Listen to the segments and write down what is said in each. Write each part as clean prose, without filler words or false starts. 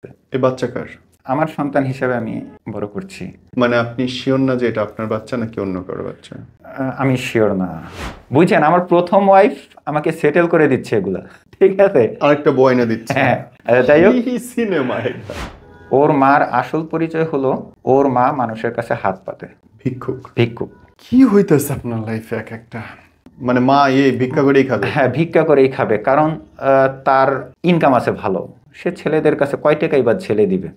এই বাচ্চা কার? আমার সন্তান হিসেবে আমি বড় করছি। মানে আপনি শিওর না যে এটা আপনার বাচ্চা নাকি অন্য কারো বাচ্চা? আমি শিওর না। বুঝছেন, আমার প্রথম ওয়াইফ আমাকে সেটেল করে দিচ্ছে এগুলা, ঠিক আছে? আরেকটা বয় না দিচ্ছে। হ্যাঁ, যাই হোক, কি সিনেমা এটা! ওর মার আসল পরিচয় হলো ওর মা মানুষের কাছে হাত পাতে, ভিক্ষুক। ভিক্ষুক। কি হইতেছে আপনার লাইফে এক একটা, মানে মা ভিক্ষা করেই খাবে? হ্যাঁ, ভিক্ষা করেই খাবে, কারণ তার ইনকাম আছে ভালো। সে ছেলেদের কাছে কয় টাকাই বা ছেলে দিবে।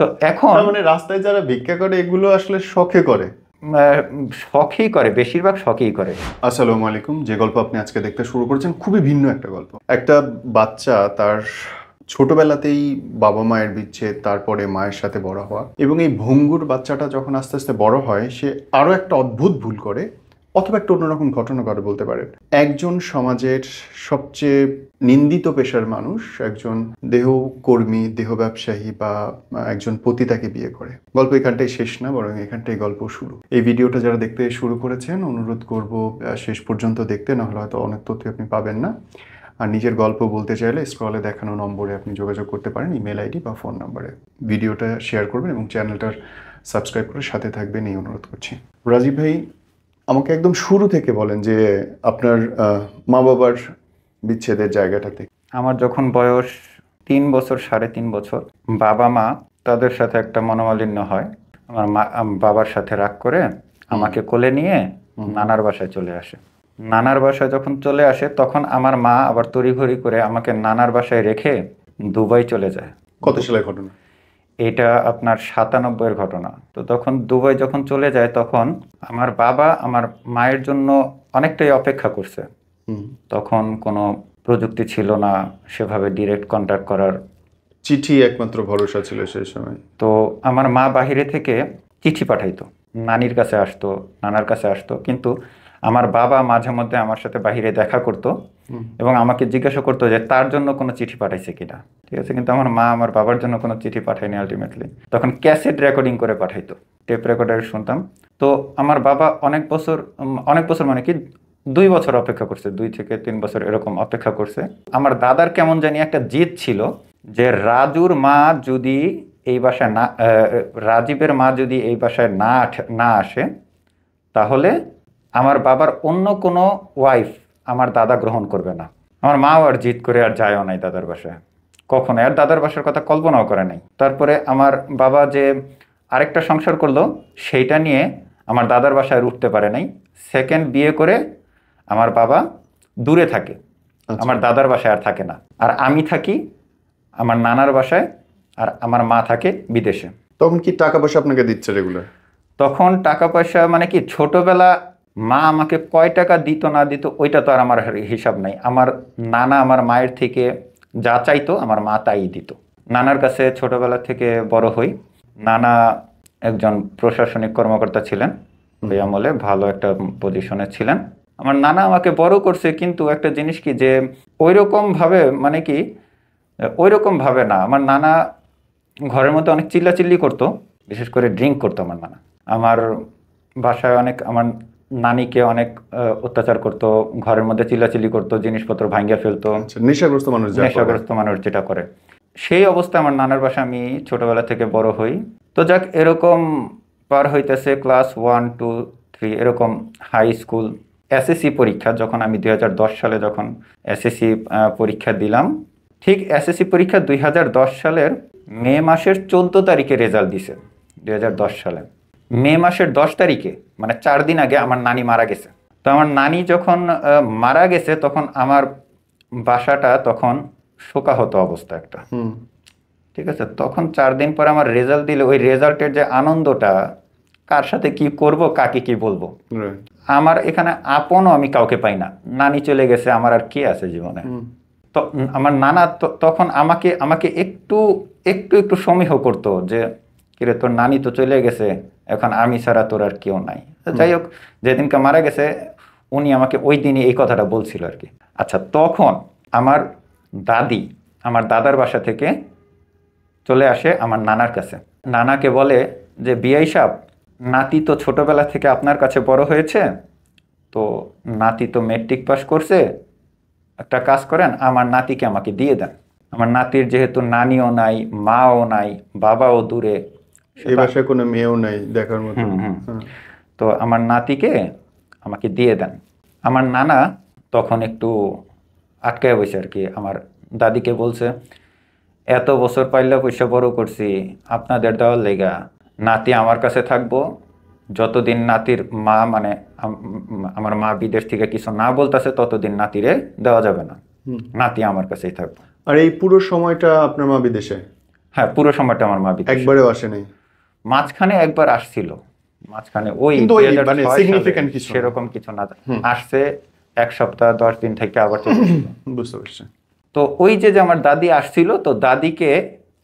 তো এখন তার মানে রাস্তায় যারা ভিক্ষা করে এগুলো আসলে শখে করে? শখই করে, বেশিরভাগ শখই করে। আসসালামু আলাইকুম। যে গল্প আপনি আজকে দেখতে শুরু করেছেন খুবই ভিন্ন একটা গল্প। একটা বাচ্চা তার ছোটবেলাতেই বাবা মায়ের বিচ্ছেদ, তারপরে মায়ের সাথে বড় হওয়া, এবং এই ভঙ্গুর বাচ্চাটা যখন আস্তে আস্তে বড় হয় সে আরো একটা অদ্ভুত ভুল করে, অথবা একটা অন্যরকম ঘটনা ঘটে বলতে পারেন। একজন সমাজের সবচেয়ে নিন্দিত পেশার মানুষ, একজন দেহকর্মী, দেহ ব্যবসায়ী বা একজন পতিতাকে বিয়ে করে। গল্প এখানটাই শেষ না, বরং এখানটাই গল্প শুরু। এই ভিডিওটা যারা দেখতে শুরু করেছেন অনুরোধ করব শেষ পর্যন্ত দেখতে, না হলে হয়তো অনেক তথ্য আপনি পাবেন না। আর নিজের গল্প বলতে চাইলে স্ক্রলে দেখানো নম্বরে আপনি যোগাযোগ করতে পারেন, ইমেল আইডি বা ফোন নম্বরে। ভিডিওটা শেয়ার করবেন এবং চ্যানেলটার সাবস্ক্রাইব করে সাথে থাকবেন এই অনুরোধ করছি। রাজীব ভাই, আমাকে একদম শুরু থেকে বলেন যে আপনার মা বাবার বিচ্ছেদের জায়গাটা থেকে। আমার যখন বয়স 3 বছর, 3.5 বছর, বাবা মা তাদের সাথে একটা মনোমালিন্য হয়। আমার মা বাবার সাথে রাগ করে আমাকে কোলে নিয়ে নানার বাসায় চলে আসে। নানার বাসায় যখন চলে আসে তখন আমার মা আবার তড়িঘড়ি করে আমাকে নানার বাসায় রেখে দুবাই চলে যায়। কত সালের ঘটনা? এটা আপনার 97-এর ঘটনা। তো তখন দুবাই যখন চলে যায় তখন আমার বাবা আমার মায়ের জন্য অনেকটাই অপেক্ষা করছে। তখন কোনো প্রযুক্তি ছিল না সেভাবে ডিরেক্ট কন্ট্যাক্ট করার। চিঠি একমাত্র ভরসা ছিল সেই সময়। তো আমার মা বাহিরে থেকে চিঠি পাঠাইতো, নানির কাছে আসতো, নানার কাছে আসতো, কিন্তু আমার বাবা মাঝে মধ্যে আমার সাথে বাহিরে দেখা করতো এবং আমাকে জিজ্ঞাসা করতো যে তার জন্য কোনো চিঠি পাঠাইছে কিনা, ঠিক আছে? কিন্তু আমার মা আমার বাবার জন্য কোনো চিঠি পাঠায়নি আলটিমেটলি। তখন ক্যাসেট রেকর্ডিং করে পাঠাইতো, টেপ রেকর্ডারে শুনতাম। তো আমার বাবা অনেক বছর মানে কি 2 বছর অপেক্ষা করছে, 2 থেকে 3 বছর এরকম অপেক্ষা করছে। আমার দাদার কেমন জানি একটা জিদ ছিল যে রাজুর মা যদি এই বাসায় না, রাজীবের মা যদি এই বাসায় না আসে তাহলে আমার বাবার অন্য কোনো ওয়াইফ আমার দাদা গ্রহণ করবে না। আমার মাও আর জিদ করে আর যায়ও নাই দাদার বাসায় কখনো, আর দাদার বাসার কথা কল্পনাও করে নাই। তারপরে আমার বাবা যে আরেকটা সংসার করলো সেইটা নিয়ে আমার দাদার বাসায় উঠতে পারে নাই। সেকেন্ড বিয়ে করে আমার বাবা দূরে থাকে, আমার দাদার বাসায় আর থাকে না। আর আমি থাকি আমার নানার বাসায়, আর আমার মা থাকে বিদেশে। তখন কি টাকা পয়সা আপনাকে দিচ্ছে রেগুলার? তখন টাকা পয়সা মানে কি, ছোটবেলা মা আমাকে কয় টাকা দিত না দিত ওইটা তো আর আমার হিসাব নাই। আমার নানা আমার মায়ের থেকে যা চাইতো আমার মা তাই দিত। নানার কাছে ছোটবেলা থেকে বড় হই। নানা একজন প্রশাসনিক কর্মকর্তা ছিলেন, ওই আমলে ভালো একটা পজিশনে ছিলেন। আমার নানা আমাকে বড় করছে, কিন্তু একটা জিনিস কি যে ওইরকম ভাবে মানে কি, ওইরকম ভাবে না। আমার নানা ঘরের মধ্যে অনেক চিল্লাচিল্লি করতো, বিশেষ করে ড্রিঙ্ক করতো আমার নানা। আমার বাসায় আমার নানিকে অনেক অত্যাচার করতো, ঘরের মধ্যে চিল্লাচিল্লি করতো, জিনিসপত্র ভাঙ্গিয়া ফেলতো। নেশাগ্রস্ত মানুষ নেশাগ্রস্ত মানুষ যেটা করে, সেই অবস্থায় আমার নানার বাসায় আমি ছোটবেলা থেকে বড় হই। তো যাক, এরকম পার হইতেছে ক্লাস 1, 2, 3, এরকম হাই স্কুল, এসএসসি পরীক্ষা। যখন আমি 2010 সালে যখন এসএসসি পরীক্ষা দিলাম, ঠিক এসএসসি পরীক্ষা 2010 সালের মে মাসের 14 তারিখে রেজাল্ট দিছে। 2010 সালে মে মাসের 10 তারিখে, মানে 4 দিন আগে আমার নানি মারা গেছে। তো আমার নানি যখন মারা গেছে তখন আমার বাসাটা তখন শোকাহত অবস্থা একটা, ঠিক আছে? তখন 4 দিন পরে আমার রেজাল্ট দিলে ওই রেজাল্টের যে আনন্দটা, কার সাথে কি করব, কাকে কি বলবো, আমার এখানে আপনও আমি কাউকে পাই না। নানি চলে গেছে, আমার আর কে আছে জীবনে? তো আমার নানা তখন আমাকে একটু একটু একটু সমীহ করতো যে কিরে, তোর নানি তো চলে গেছে, এখন আমি ছাড়া তোর আর কেউ নাই। যাই হোক, যেদিনকে মারা গেছে উনি আমাকে ওই দিনই এই কথাটা বলছিল আর কি। আচ্ছা, তখন আমার দাদি আমার দাদার বাসা থেকে চলে আসে আমার নানার কাছে। নানাকে বলে যে বিআই সাহেব, নাতি তো ছোটবেলা থেকে আপনার কাছে বড় হয়েছে, তো নাতি তো মেট্রিক পাস করছে, একটা কাজ করেন আমার নাতিকে আমাকে দিয়ে দেন। আমার নাতির যেহেতু নানিও নাই, মাও নাই, বাবাও দূরে, এই বাসায় কোনো মেয়েও নাই দেখার মতো। হ্যাঁ। তো আমার নাতিকে আমাকে দিয়ে দেন। আমার নানা তখন একটু আটকায় বসে আর কি, আমার দাদিকে বলছে, এত বছর পাইলা পয়সা বড় করছি আপনাদের দেওয়ার লেগা, নাতি আমার কাছে থাকবো যতদিন নাতির মা মানে আমার মা বিদেশ থেকে কিছু না বলতেছে ততদিন নাতিরে দেওয়া যাবে না, নাতি আমার কাছেই থাকবো। আর এই পুরো সময়টা আপনার মা বিদেশে? হ্যাঁ, পুরো সময়টা আমার মা বিদেশে। একবারেও আসে নাই? মাঝখানে একবার আসছিল, মাঝখানে ওই কিন্তু ওই 2006 মানে সালে, significant কিছু না। সেরকম কিছু না, আসছে 1 সপ্তাহ 10 দিন থেকে আবার চলে গেল। বুঝতে পারছি। তো ওই যে যে আমার দাদি আসছিল, তো দাদিকে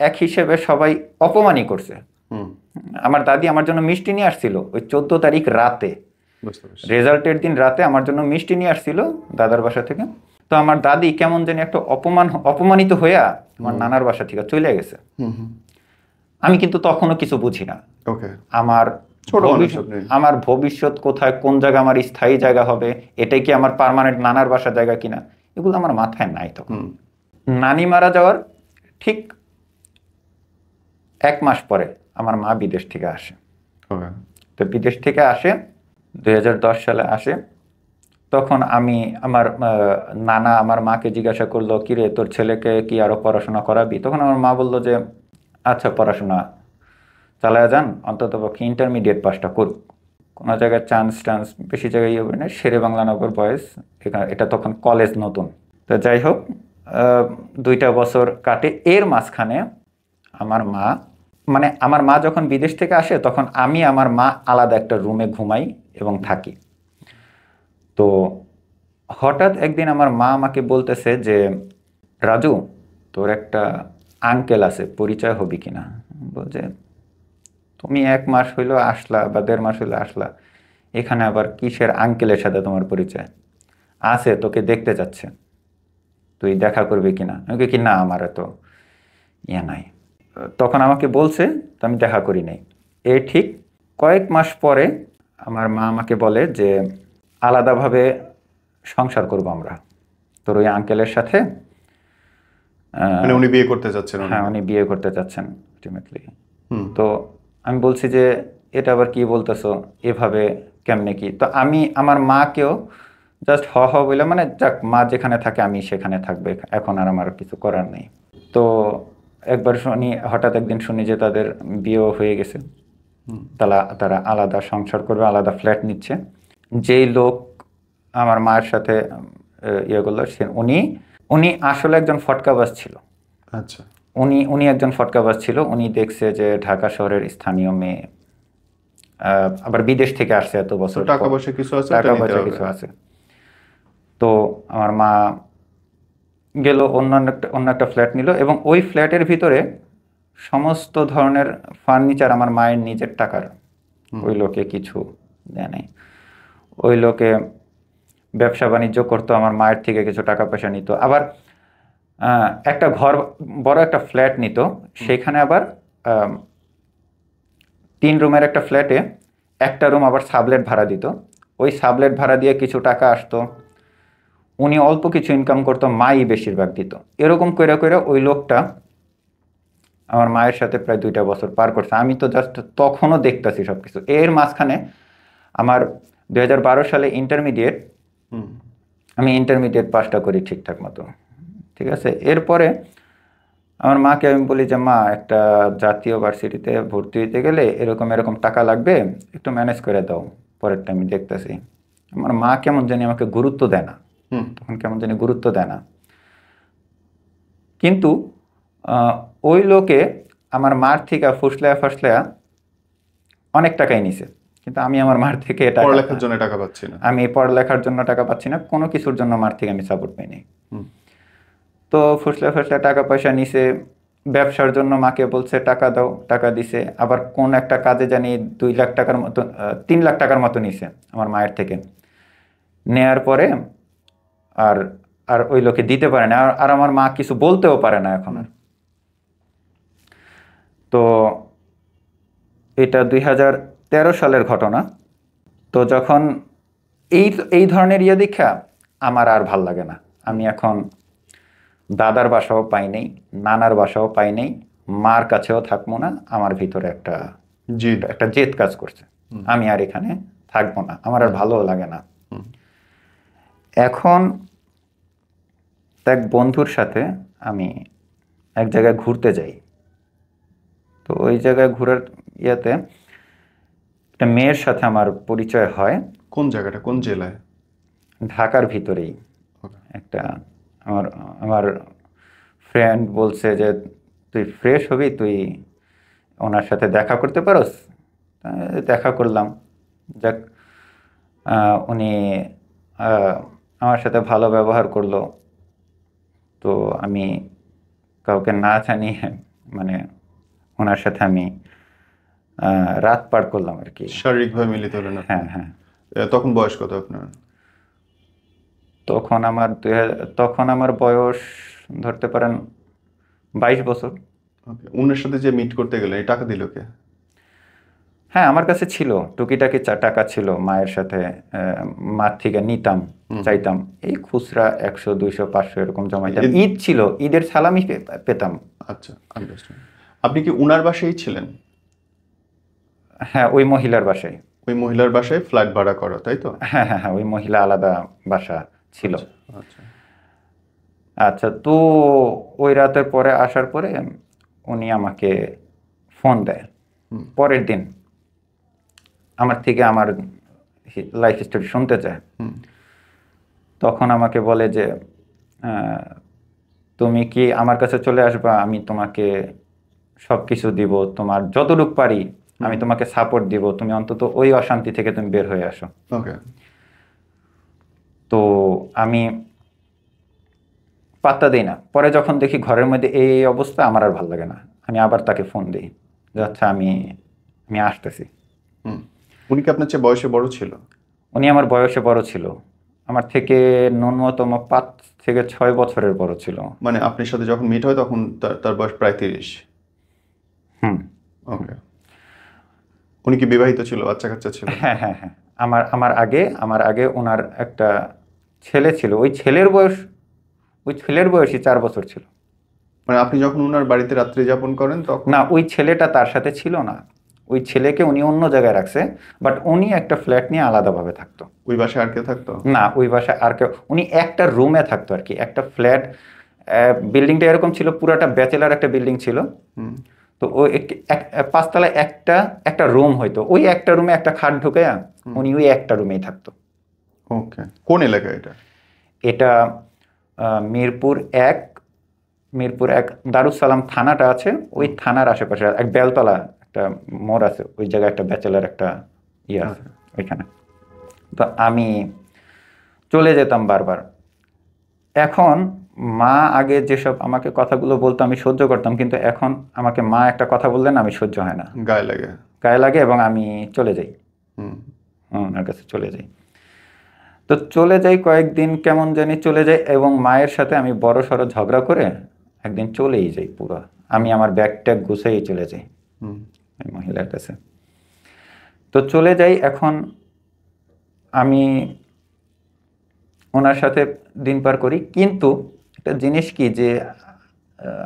এক হিসেবে সবাই অপমানই করছে। আমার দাদি আমার জন্য মিষ্টি নিয়ে আসছিল ওই 14 তারিখ রাতে, বুঝতে পারছি। রেজাল্টের দিন রাতে আমার জন্য মিষ্টি নিয়ে আসছিল দাদার বাসা থেকে। তো আমার দাদি কেমন জানি একটা অপমানিত হইয়া আমার নানার বাসা থেকে চলে গেছে। আমি কিন্তু তখনও কিছু বুঝি না। ওকে। আমার ছোট মানুষ আপনি। আমার ভবিষ্যৎ কোথায়, কোন জায়গা আমার স্থায়ী জায়গা হবে, এটাই কি আমার পার্মানেন্ট নানার বাসা জায়গা কিনা, এগুলো আমার মাথায় নাই তখন। নানি মারা যাওয়ার ঠিক 1 মাস পরে আমার মা বিদেশ থেকে আসে। ওকে। তো বিদেশ থেকে আসে 2010 সালে আসে। তখন আমি আমার নানা আমার মাকে জিজ্ঞাসা করলো, কিরে তোর ছেলেকে কি আরো পড়াশোনা করাবি? তখন আমার মা বললো যে আচ্ছা পড়াশোনা চালায় যান, অন্তত পক্ষে ইন্টারমিডিয়েট পাসটা করুক, কোনো জায়গায় চান্স বেশি জায়গায় ইয়ে হবে না। শেরে বাংলা নগর বয়েজ, এখানে এটা তখন কলেজ নতুন। তো যাই হোক, 2টা বছর কাটে। এর মাঝখানে আমার মা মানে আমার মা যখন বিদেশ থেকে আসে তখন আমি আমার মা আলাদা একটা রুমে ঘুমাই এবং থাকি। তো হঠাৎ একদিন আমার মা আমাকে বলতেছে যে রাজু, তোর একটা আঙ্কেল আছে, পরিচয় হবি কিনা? বলছে তুমি 1 মাস হইলো আসলা বা 1.5 মাস হইলো আসলা, এখানে আবার কিসের আঙ্কেলের সাথে তোমার পরিচয়? আছে, তোকে দেখতে যাচ্ছে, তুই দেখা করবি কিনা? আমি কি না, আমার তো ইয়ে নাই। তখন আমাকে বলছে, তো আমি দেখা করি নাই। ঠিক কয়েক মাস পরে আমার মা আমাকে বলে যে আলাদাভাবে সংসার করবো আমরা তোর ওই আঙ্কেলের সাথে। মানে উনি বিয়ে করতে চাচ্ছেন? হ্যাঁ, উনি বিয়ে করতে চাচ্ছেন আলটিমেটলি। তো আমি বলছি যে এটা আবার কি বলতেছো, এভাবে কেমনে কি? তো আমি আমার মাকেও জাস্ট হ হ বলে, মানে যাক, মা যেখানে থাকে আমি সেখানে থাকবে, এখন আর আমার কিছু করার নেই। তো একবার শুনি, হঠাৎ একদিন শুনি যে তাদের বিয়েও হয়ে গেছে, তারা আলাদা সংসার করবে, আলাদা ফ্ল্যাট নিচ্ছে। যেই লোক আমার মায়ের সাথে ইয়ে করলো উনি আসলে একজন ফটকাবাজ ছিল। আচ্ছা। উনি একজন ফটকাবাজ ছিল। উনি দেখছে যে ঢাকা শহরের স্থানীয় মেয়ে আবার বিদেশ থেকে আসছে এত বছর, টাকা পয়সা কিছু আছে, টাকা পয়সা কিছু আছে। তো আমার মা গেল অন্য একটা ফ্ল্যাট নিল এবং ওই ফ্ল্যাটের ভিতরে সমস্ত ধরনের ফার্নিচার আমার মায়ের নিজের টাকার। ওই লোকে কিছু দেয় নাই। ওই লোকে ব্যবসা বাণিজ্য করতো, আমার মায়ের থেকে কিছু টাকা পয়সা নিত। আবার একটা ঘর, বড় একটা ফ্ল্যাট নিত, সেখানে আবার 3 রুমের একটা ফ্ল্যাটে একটা রুম আবার সাবলেট ভাড়া দিত। ওই সাবলেট ভাড়া দিয়ে কিছু টাকা আসতো, উনি অল্প কিছু ইনকাম করতো, মাই বেশিরভাগ দিত। এরকম কইরা কইরা ওই লোকটা আমার মায়ের সাথে প্রায় 2টা বছর পার করছে। আমি তো জাস্ট তখনও দেখতেছি সবকিছু। এর মাঝখানে আমার 2012 সালে আমি ইন্টারমিডিয়েট পাসটা করি ঠিকঠাক মতো, ঠিক আছে। এরপরে আমার মাকে আমি বলি যে মা, একটা জাতীয় ভার্সিটিতে ভর্তি হইতে গেলে এরকম টাকা লাগবে, একটু ম্যানেজ করে দাও, পরেরটা আমি দেখতেছি। আমার মা কেমন জানি আমাকে গুরুত্ব দেয় না, তখন কেমন জানি গুরুত্ব দেয় না। কিন্তু ওই লোকে আমার মার থেকে ফুসলায়া অনেক টাকাই নিছে, কিন্তু আমি আমার মার থেকে পড়ালেখার জন্য টাকা পাচ্ছি না। আমি পড়ালেখার জন্য টাকা পাচ্ছি না, কোনো কিছুর জন্য মার থেকে আমি সাপোর্ট পাইনি। তো ফুসলা টাকা পয়সা নিছে, ব্যবসার জন্য মাকে বলছে টাকা দাও, টাকা দিছে। আবার কোন একটা কাজে জানি 2 লাখ টাকার মতো 3 লাখ টাকার মতো নিছে আমার মায়ের থেকে। নেয়ার পরে আর ওই লোকে দিতে পারে না, আর আমার মা কিছু বলতেও পারে না এখন আর। তো এটা 2013 সালের ঘটনা। তো যখন এই ধরনের ইয়ে দেখা আমার আর ভাল লাগে না। আমি এখন দাদার বাসাও পাই নাই, নানার বাসাও পাই নাই, মার কাছেও থাকবো না। আমার ভিতরে একটা জি। একটা জেদ কাজ করছে, আমি আর এখানে থাকবো না, আমার আর ভালো লাগে না। এখন এক বন্ধুর সাথে আমি এক জায়গায় ঘুরতে যাই। তো ওই জায়গায় ঘোরার ইয়েতে একটা মেয়ের সাথে আমার পরিচয় হয়। কোন জায়গাটা, কোন জেলায়? ঢাকার ভিতরেই Okay. একটা আমার আমার ফ্রেন্ড বলছে যে তুই ফ্রেশ হবি, তুই ওনার সাথে দেখা করতে পারোস। দেখা করলাম। যাক, উনি আমার সাথে ভালো ব্যবহার করলো। তো আমি কাউকে না জানিয়ে মানে ওনার সাথে আমি রাত পার করলাম আর কি। শারীরিকভাবে মিলিত হলেন আপনি? হ্যাঁ, হ্যাঁ। তখন বয়স কত আপনার? তখন আমার বয়স ধরতে পারেন 22 বছর। ওকে। উনার সাথে যে মিট করতে গেলেন, এই টাকা দিল কে? হ্যাঁ, আমার কাছে ছিল টুকিটাকি টাকা ছিল, মায়ের সাথে মার থেকে নিতাম, চাইতাম। এই খুচরা 100, 200, 500 এরকম জমাইতাম। ঈদ ছিল, ঈদের সালামি পেতাম। আচ্ছা, আন্ডারস্ট্যান্ড। আপনি কি উনার বাসায় ছিলেন? হ্যাঁ, ওই মহিলার বাসায়। ওই মহিলার বাসায় ফ্ল্যাট ভাড়া করা, তাই তো? হ্যাঁ, হ্যাঁ, হ্যাঁ, ওই মহিলা আলাদা বাসা ছিল। আচ্ছা। আচ্ছা, তো ওই রাতের পরে আসার পরে উনি আমাকে ফোন দেয় পরের দিন, আমার থেকে আমার লাইফ স্টোরি শুনতে চায়। তখন আমাকে বলে যে তুমি কি আমার কাছে চলে আসবা, আমি তোমাকে সব কিছু দিব, তোমার যতটুকু পারি আমি তোমাকে সাপোর্ট দিব, তুমি অন্তত ওই অশান্তি থেকে তুমি বের হয়ে আসো। ওকে। তো আমি পাত্তা দিই না। পরে যখন দেখি ঘরের মধ্যে এই অবস্থা, আমার আর ভালো লাগে না, আমি আবার তাকে ফোন দিই যে আচ্ছা আমি আসতেছি। উনি কি আপনার চেয়ে বয়সে বড় ছিল? উনি আমার বয়সে বড় ছিল, আমার থেকে ন্যূনতম 5 থেকে 6 বছরের বড় ছিল। মানে আপনার সাথে যখন মিট হয় তখন তার বয়স প্রায় 30? হুম। ওকে। উনি কি বিবাহিত ছিল, বাচ্চা কাচ্চা ছিল? হ্যাঁ, হ্যাঁ, হ্যাঁ। আমার আগে ওনার একটা ছেলে ছিল। ওই ছেলের বয়সই 4 বছর ছিল। মানে আপনি যখন উনার বাড়িতে রাত্রি যাপন করেন তখন? না, ওই ছেলেটা তার সাথে ছিল না। ওই ছেলেকে উনি অন্য জায়গায় রাখছে, বাট উনি একটা ফ্ল্যাট নিয়ে আলাদাভাবে থাকতো। ওই বাসায় আর কেউ থাকতো? না, ওই বাসায় আর কেউ, উনি একটা রুমে থাকতো আর কি, একটা ফ্ল্যাট। বিল্ডিংটা এরকম ছিল, পুরাটা ব্যাচেলার একটা বিল্ডিং ছিল। তো ওই 5 তলায় একটা রুম হইতো, ওই একটা রুমে একটা খাট ঢুকে উনি ওই একটা রুমেই থাকতো। ওকে। কোন এলাকা এটা? এটা মিরপুর 1 দারুস সালাম থানাটা আছে, ওই থানার আশেপাশে এক বেলতলা একটা মোড় আছে, ওই জায়গায় একটা ব্যাচেলার একটা ইয়ে আছে ওইখানে। তো আমি চলে যেতাম বারবার। এখন মা আগে যেসব আমাকে কথাগুলো বলতো আমি সহ্য করতাম, কিন্তু এখন আমাকে মা একটা কথা বললেন আমি সহ্য হয় না, গায়ে লাগে এবং আমি চলে যাই, ওনার কাছে চলে যাই। তো চলে যাই, কয়েকদিন কেমন জানি চলে যাই, এবং মায়ের সাথে আমি বড় সড়ো ঝগড়া করে একদিন চলেই যাই পুরো। আমি আমার ব্যাগ ট্যাগ গুছিয়েই চলে যাই ওই মহিলার কাছে। তো চলে যাই। এখন আমি ওনার সাথে দিন পার করি, কিন্তু একটা জিনিস কি যে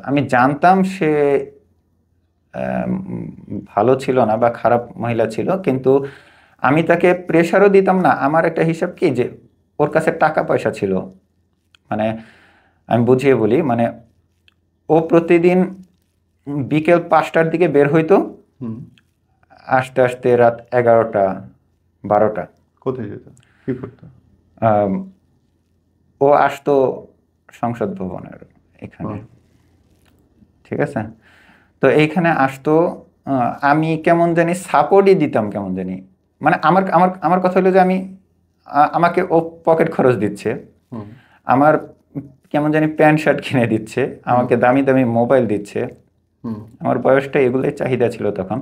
আমি জানতাম সে ভালো ছিল না বা খারাপ মহিলা ছিল, কিন্তু আমি তাকে প্রেশারও দিতাম না। আমার একটা হিসাব কি যে ওর কাছে টাকা পয়সা ছিল, মানে আমি বুঝিয়ে বলি, মানে ও প্রতিদিন বিকেল 5টার দিকে বের হইতো, আসতে আসতে রাত 11টা 12টা। কোথায় যেত, কি করতো? ও আসতো সংসদ ভবনের এখানে, ঠিক আছে? তো এইখানে আসতো, আমি কেমন জানি সাপোর্টই দিতাম কেমন জানি, মানে আমার আমার আমার কথা হলো যে আমাকে ও পকেট খরচ দিচ্ছে, আমার কেমন জানি প্যান্ট শার্ট কিনে দিচ্ছে, আমাকে দামি দামি মোবাইল দিচ্ছে। আমার বয়সটা এগুলোই চাহিদা ছিল তখন।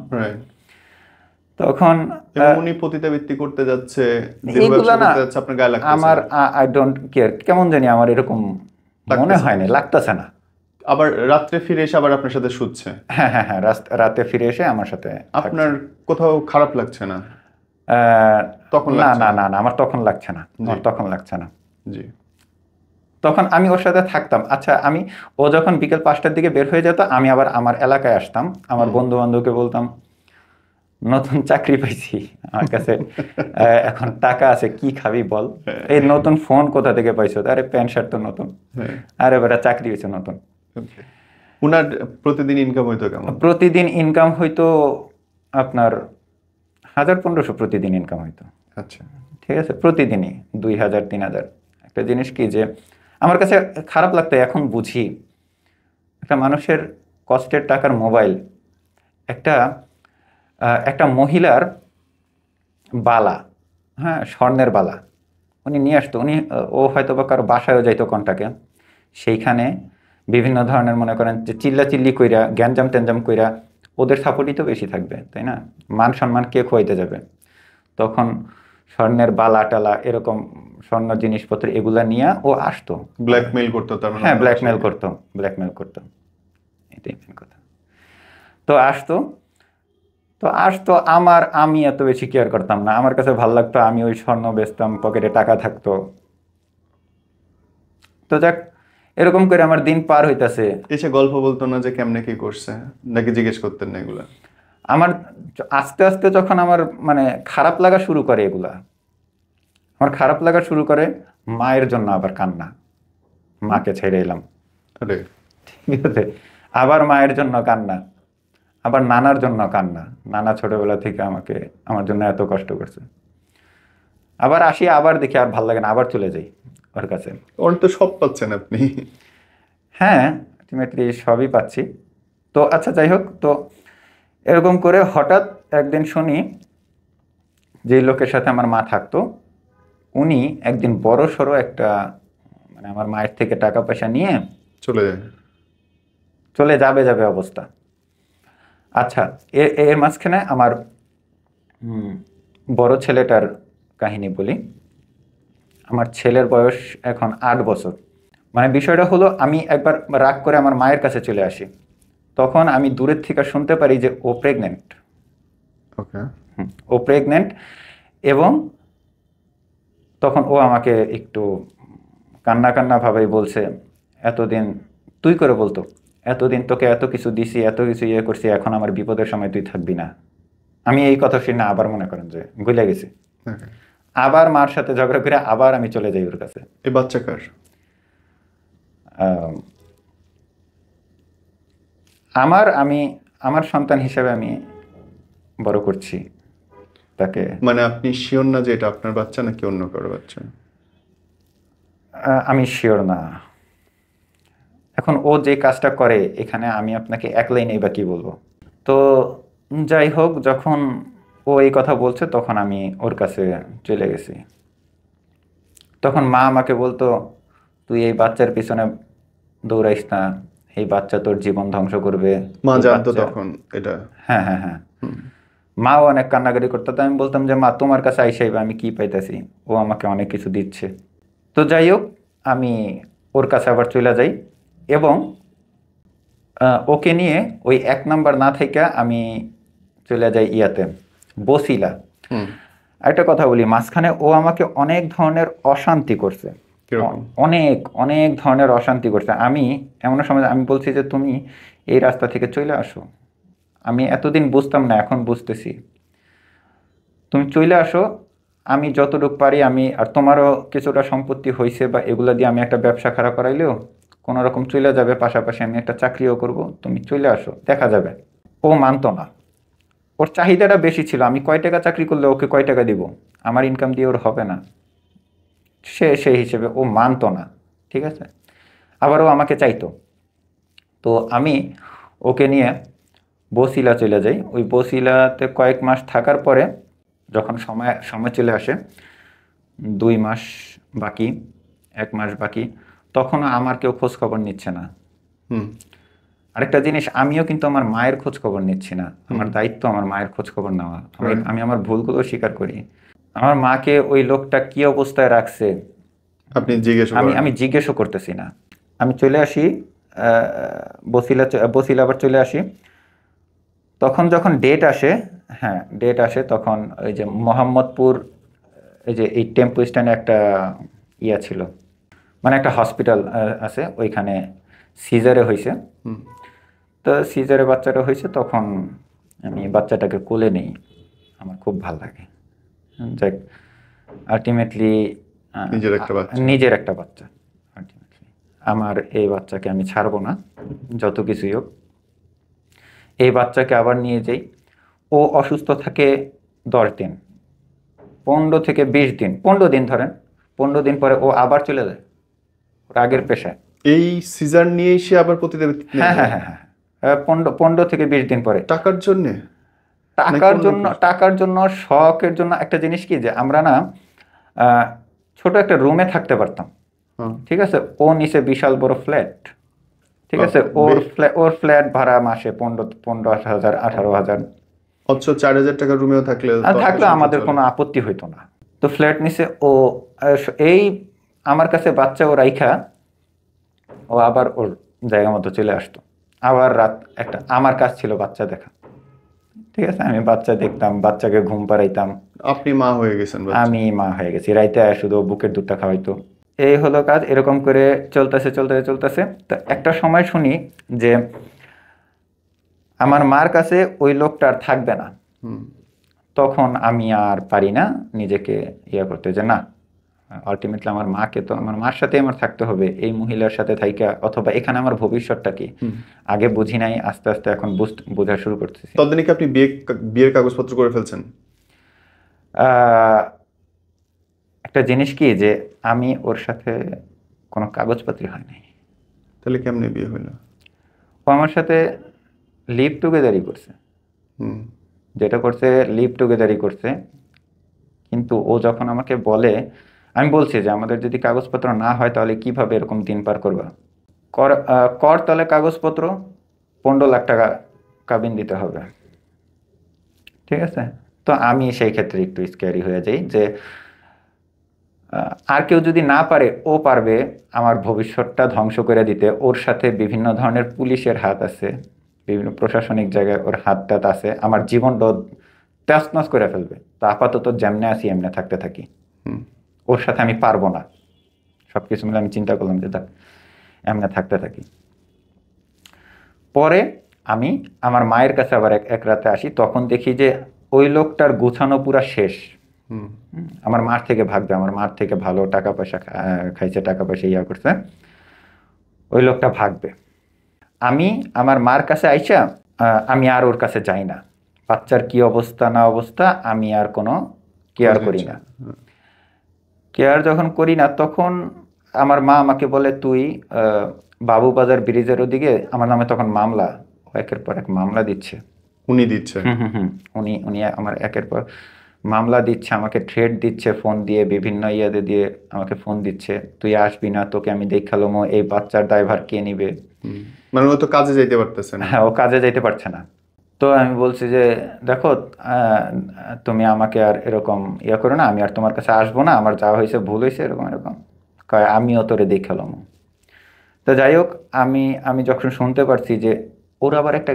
তখন উনি পতিতাবৃত্তি করতে যাচ্ছে, এইগুলা না, আপনার গায়ে লাগতেছে? আমার আই ডোন্ট কেয়ার, কেমন জানি আমার এরকম মনে হয়নি, লাগতেছে না। আবার রাত্রে ফিরে এসে আবার আপনার সাথে শুচ্ছে? হ্যাঁ, হ্যাঁ, হ্যাঁ, রাতে ফিরে এসে আমার সাথে। আপনার কোথাও খারাপ লাগছে না তখন? না, না, না, না, আমার তখন লাগছে না, আমার তখন লাগছে না। জি। তখন আমি ওর সাথে থাকতাম। আচ্ছা, ও যখন বিকেল 5টার দিকে বের হয়ে যেত, আমি আবার আমার এলাকায় আসতাম, আমার বন্ধু বান্ধবকে বলতাম নতুন চাকরি পাইছি, আমার কাছে এখন টাকা আছে, কি খাবি বল, এই নতুন ফোন কোথা থেকে পাইছো, আরে প্যান্ট শার্ট তো নতুন, হ্যাঁ। আরে বেটা চাকরি হয়েছে নতুন। Okay. উনার প্রতিদিন ইনকাম হইতো কেমন? প্রতিদিন ইনকাম হইতো আপনার 1000-1500 প্রতিদিন ইনকাম হইতো। আচ্ছা। ঠিক আছে, প্রতিদিনই 2000-3000। একটা জিনিস কি যে আমার কাছে খারাপ লাগতো, এখন বুঝি একটা মানুষের কষ্টের টাকার মোবাইল, একটা একটা মহিলার বালা, হ্যাঁ, স্বর্ণের বালা উনি নিয়ে আসতো। ও হয়তো বা কারো বাসায়ও যাইতো কন্টাকে, সেইখানে বিভিন্ন ধরনের মনে করেন যে চিল্লাচিল্লি কইরা গ্যাঞ্জাম ট্যাঞ্জাম কইরা ওদের সাপোর্টই তো বেশি থাকবে, তাই না? মান সম্মান কে খোয়াইতে যাবে? তখন স্বর্ণের বালা টালা এরকম স্বর্ণ জিনিসপত্র এগুলা নিয়ে ও আসতো। ব্ল্যাকমেইল করতো তার মানে? হ্যাঁ, ব্ল্যাকমেল করতো, এটাই মেন কথা। তো আসতো আমি এত বেশি কেয়ার করতাম না, আমার কাছে ভালো লাগতো, আমি ওই স্বর্ণ বেচতাম, পকেটে টাকা থাকতো। তো যাক, এরকম করে আমার দিন পার হইতাছে। এসে গল্প বলতো না যে কেমনে কি করছে, নাকি জিজ্ঞেস করতেন না এগুলা? আমার আস্তে আস্তে যখন আমার মানে খারাপ লাগা শুরু করে এগুলা, আমার খারাপ লাগা শুরু করে, মায়ের জন্য আবার কান্না, মাকে ছেড়ে এলাম, আরে ঠিক আছে, আবার মায়ের জন্য কান্না, আবার নানার জন্য কান্না, নানা ছোটবেলা থেকে আমার জন্য এত কষ্ট করছে। আবার আসি, আবার দেখি আর ভাল লাগে না, আবার চলে যাই ওর কাছে। ওর তো সব পাচ্ছেন আপনি। হ্যাঁ, আলটিমেটলি সবই পাচ্ছি। তো আচ্ছা, যাই হোক, তো এরকম করে হঠাৎ একদিন শুনি যে লোকের সাথে আমার মা থাকতো, উনি একদিন বড় সড়ো একটা মানে আমার মায়ের থেকে টাকা পয়সা নিয়ে চলে যায়। চলে যাবে অবস্থা। আচ্ছা, এর মাঝখানে আমার বড় ছেলেটার কাহিনী বলি। আমার ছেলের বয়স এখন 8 বছর। মানে বিষয়টা হলো, আমি একবার রাগ করে আমার মায়ের কাছে চলে আসি, তখন আমি দূরের থেকে শুনতে পারি যে ও প্রেগনেন্ট। ওকে। ও প্রেগনেন্ট, এবং তখন ও আমাকে একটু কান্না কান্না ভাবেই বলছে, এতদিন তুই করে বলতো, এতদিন তোকে এত কিছু দিছি, এত কিছু ইয়ে করছি, এখন আমার বিপদের সময় তুই থাকবি না। আমি এই কথা শুনে আবার মনে করেন যে গলে গেছি, আবার মার সাথে ঝগড়া করে আবার আমি চলে যাই ওর কাছে। এই বাচ্চা কার? আহ, আমার সন্তান হিসেবে আমি বড় করছি তাকে। মানে আপনি শিওর না যে এটা আপনার বাচ্চা নাকি অন্য কারো বাচ্চা? আমি শিওর না। এখন ও যে কাজটা করে, এখানে আমি আপনাকে একলাই নেই বা কি বলবো। তো যাই হোক, যখন ও এই কথা বলছে তখন আমি ওর কাছে চলে গেছি। তখন মা আমাকে বলতো, তুই এই বাচ্চার পিছনে দৌড়াইস না, এই বাচ্চা তোর জীবন ধ্বংস করবে। মা এই জানতো বাচ্চা, তখন এটা? হ্যাঁ হ্যাঁ হ্যাঁ, মাও অনেক কান্নাকাটি করতো। তো আমি বলতাম যে মা, তোমার কাছে আইসাইবা আমি কি পাইতাছি, ও আমাকে অনেক কিছু দিচ্ছে। তো যাই হোক, আমি ওর কাছে আবার চলে যাই, এবং ওকে নিয়ে ওই 1 নাম্বার না থেকে আমি চলে যাই ইয়াতে, বসিলা। হুম। একটা কথা বলি, মাঝখানে ও আমাকে অনেক ধরনের অশান্তি করছে, কিরকম? অনেক অনেক ধরনের অশান্তি করছে। আমি এমন সময় আমি বলছি যে তুমি এই রাস্তা থেকে চলে আসো, আমি এতদিন বুঝতাম না, এখন বুঝতেছি, তুমি চলে আসো, আমি যতটুকু পারি, আমি আর তোমারও কিছুটা সম্পত্তি হয়েছে বা এগুলো দিয়ে আমি একটা ব্যবসা খাড়া করাইলেও কোনো রকম চলে যাবে, পাশাপাশি আমি একটা চাকরিও করব, তুমি চলে আসো, দেখা যাবে। ও মানতো না, ওর চাহিদাটা বেশি ছিল, আমি কয় টাকা চাকরি করলে ওকে কয় টাকা দিব, আমার ইনকাম দিয়ে ওর হবে না, সেই হিসেবে ও মানতো না, ঠিক আছে। আবার ও আমাকে চাইতো। তো আমি ওকে নিয়ে বসিলা চলে যাই। ওই বসিলাতে কয়েক মাস থাকার পরে যখন সময় সময় চলে আসে, 2 মাস বাকি, 1 মাস বাকি, তখনও আমার কেউ খোঁজ খবর নিচ্ছে না। হুম। আরেকটা জিনিস, আমিও কিন্তু আমার মায়ের খোঁজ খবর নিচ্ছি না, আমার দায়িত্ব আমার মায়ের খোঁজ খবর নেওয়া। আমি আমার ভুলগুলো স্বীকার করি। আমার মাকে ওই লোকটা কি অবস্থায় রাখছে আপনি জিজ্ঞেস করেন? আমি জিজ্ঞেসও করতেছি না। আমি চলে আসি, বসিলা আবার চলে আসি। তখন যখন ডেট আসে, হ্যাঁ ডেট আসে, তখন ওই যে মোহাম্মদপুর, এই যে এই টেম্পো স্ট্যান্ডে একটা ইয়া ছিল, মানে একটা হসপিটাল আছে, ওইখানে সিজারে হয়েছে। হুম। তো সিজারে বাচ্চাটা হয়েছে, তখন আমি বাচ্চাটাকে কোলে নেই, আমার খুব ভালো লাগে। যাক, আলটিমেটলি নিজের একটা বাচ্চা। নিজের একটা বাচ্চা, আলটিমেটলি আমার এই বাচ্চাকে আমি ছাড়বো না, যত কিছুই হোক। এই বাচ্চাকে আবার নিয়ে যাই, ও অসুস্থ থাকে 10 দিন, 15 থেকে 20 দিন, 15 দিন ধরেন। 15 দিন পরে ও আবার চলে যায় ওর আগের পেশায়। এই সিজার নিয়েই সে আবার পতিতাবৃত্তি হ্যাঁ হ্যাঁ হ্যাঁ হ্যাঁ, 15 থেকে 20 দিন পরে। টাকার জন্যে? টাকার অন্য জন্য, কিছু? টাকার জন্য, শখের জন্য। একটা জিনিস কি, যে আমরা না আহ, ছোট একটা রুমে থাকতে পারতাম, হ্যাঁ। ঠিক আছে? ও নিচে বিশাল বড় ফ্ল্যাট, ঠিক আছে? বাপরে, ওর ফ্ল্যাট ভাড়া মাসে 15,000 18,000। অথচ 4,000 টাকার রুমেও থাকলে আর তো আপনার থাকলে সংসার আমাদের চলে। কোনো আপত্তি হইতো না। তো ফ্ল্যাট নিচে ও এই আমার কাছে বাচ্চা ও রাইখা ও আবার ওর জায়গা মতো চলে আসতো। আবার রাত একটা, আমার কাজ ছিল বাচ্চা দেখা, ঠিক আছে? আমি বাচ্চা দেখতাম, বাচ্চাকে ঘুম পাড়াইতাম। আপনি মা হয়ে গেছেন বাচ্চা। আমি মা হয়ে গেছি, রাইতে শুধু বুকের দুধটা খাওয়াইতো। এই হলো কাজ, এরকম করে চলতেছে চলতেছে চলতেছে। তো একটা সময় শুনি যে আমার মার কাছে ওই লোকটা আর থাকবে না। হুম। তখন আমি আর পারি না নিজেকে ইয়া করতে, যে না, আলটিমেটলি আমার মাকে তো, আমার মার সাথে আমার থাকতে হবে, এই মহিলার সাথে থাইকা অথবা এখানে আমার ভবিষ্যৎটা কি হুম। আগে বুঝি নাই, আস্তে আস্তে এখন বোঝা শুরু করতেছি। ততদিনে কি আপনি বিয়ের কাগজপত্র করে ফেলছেন? আহ, একটা জিনিস কি, যে আমি ওর সাথে কোনো কাগজপত্র হয় নাই। তাহলে কেমনে বিয়ে হইলো? ও আমার সাথে লিভ টুগেদারই করছে, হুম। যেটা করছে লিভ টুগেদারই করছে। কিন্তু ও যখন আমাকে বলে, আমি বলছি যে আমাদের যদি কাগজপত্র না হয় তাহলে কিভাবে এরকম দিন পার করবা? করতলে কাগজপত্র 15 লাখ টাকা কাবিন দিতে হবে, ঠিক আছে? তো আমি সেই ক্ষেত্রে একটু স্ক্যারি হয়ে যাই, যে আর কেউ যদি না পারে, ও পারবে আমার ভবিষ্যৎটা ধ্বংস করে দিতে। ওর সাথে বিভিন্ন ধরনের পুলিশের হাত আছে, বিভিন্ন প্রশাসনিক জায়গায় ওর হাত টাত আছে, আমার জীবনটা তছনছ করে ফেলবে। তো আপাতত যেমনে আছি এমনি থাকতে থাকি, হুম। ওর সাথে আমি পারবো না। সবকিছু মিলে আমি চিন্তা করলাম যে এমনি থাকতে থাকি। পরে আমি আমার মায়ের কাছে আবার এক রাতে আসি, তখন দেখি যে ওই লোকটার গুছানো পুরা শেষ। হুম। আমার মার থেকে ভাগবে, আমার মার থেকে ভালো টাকা পয়সা খাইছে, টাকা পয়সা ইয়া করছে, ওই লোকটা ভাগবে। আমি আমার মার কাছে আইসা আমি আর ওর কাছে যাই না। বাচ্চার কি অবস্থা না অবস্থা আমি আর কোনো কেয়ার খোঁজ করি নিচ্ছেন? না। হ্যাঁ। কেয়ার যখন করি না, তখন আমার মা আমাকে বলে, তুই বাবুবাজার ব্রিজের ওদিকে, আমার নামে তখন মামলা, ও একের পর এক মামলা দিচ্ছে। উনি দিচ্ছেন? হুম হুম হুম, উনি উনি আমার একের পর মামলা দিচ্ছে, আমাকে থ্রেট দিচ্ছে, ফোন দিয়ে বিভিন্ন ইয়াদে দিয়ে আমাকে ফোন দিচ্ছে, তুই আসবি না, তোকে আমি দেখালাম, এই বাচ্চার দায়ভার কে নিবে? হুম। মানে ও তো কাজে যাইতে পারতেছে না। হ্যাঁ, ও কাজে যাইতে পারছে না। তো আমি বলছি যে দেখো, আহ, তুমি আমাকে আর এরকম ইয়ে করো না, আমি আর তোমার কাছে আসবো না, আমার যা হয়েছে ভুল হয়েছে, এরকম এরকম কয়, আমিও তোরে দেখালাম। তো যাই হোক, আমি আমি যখন শুনতে পারছি যে ওর আবার একটা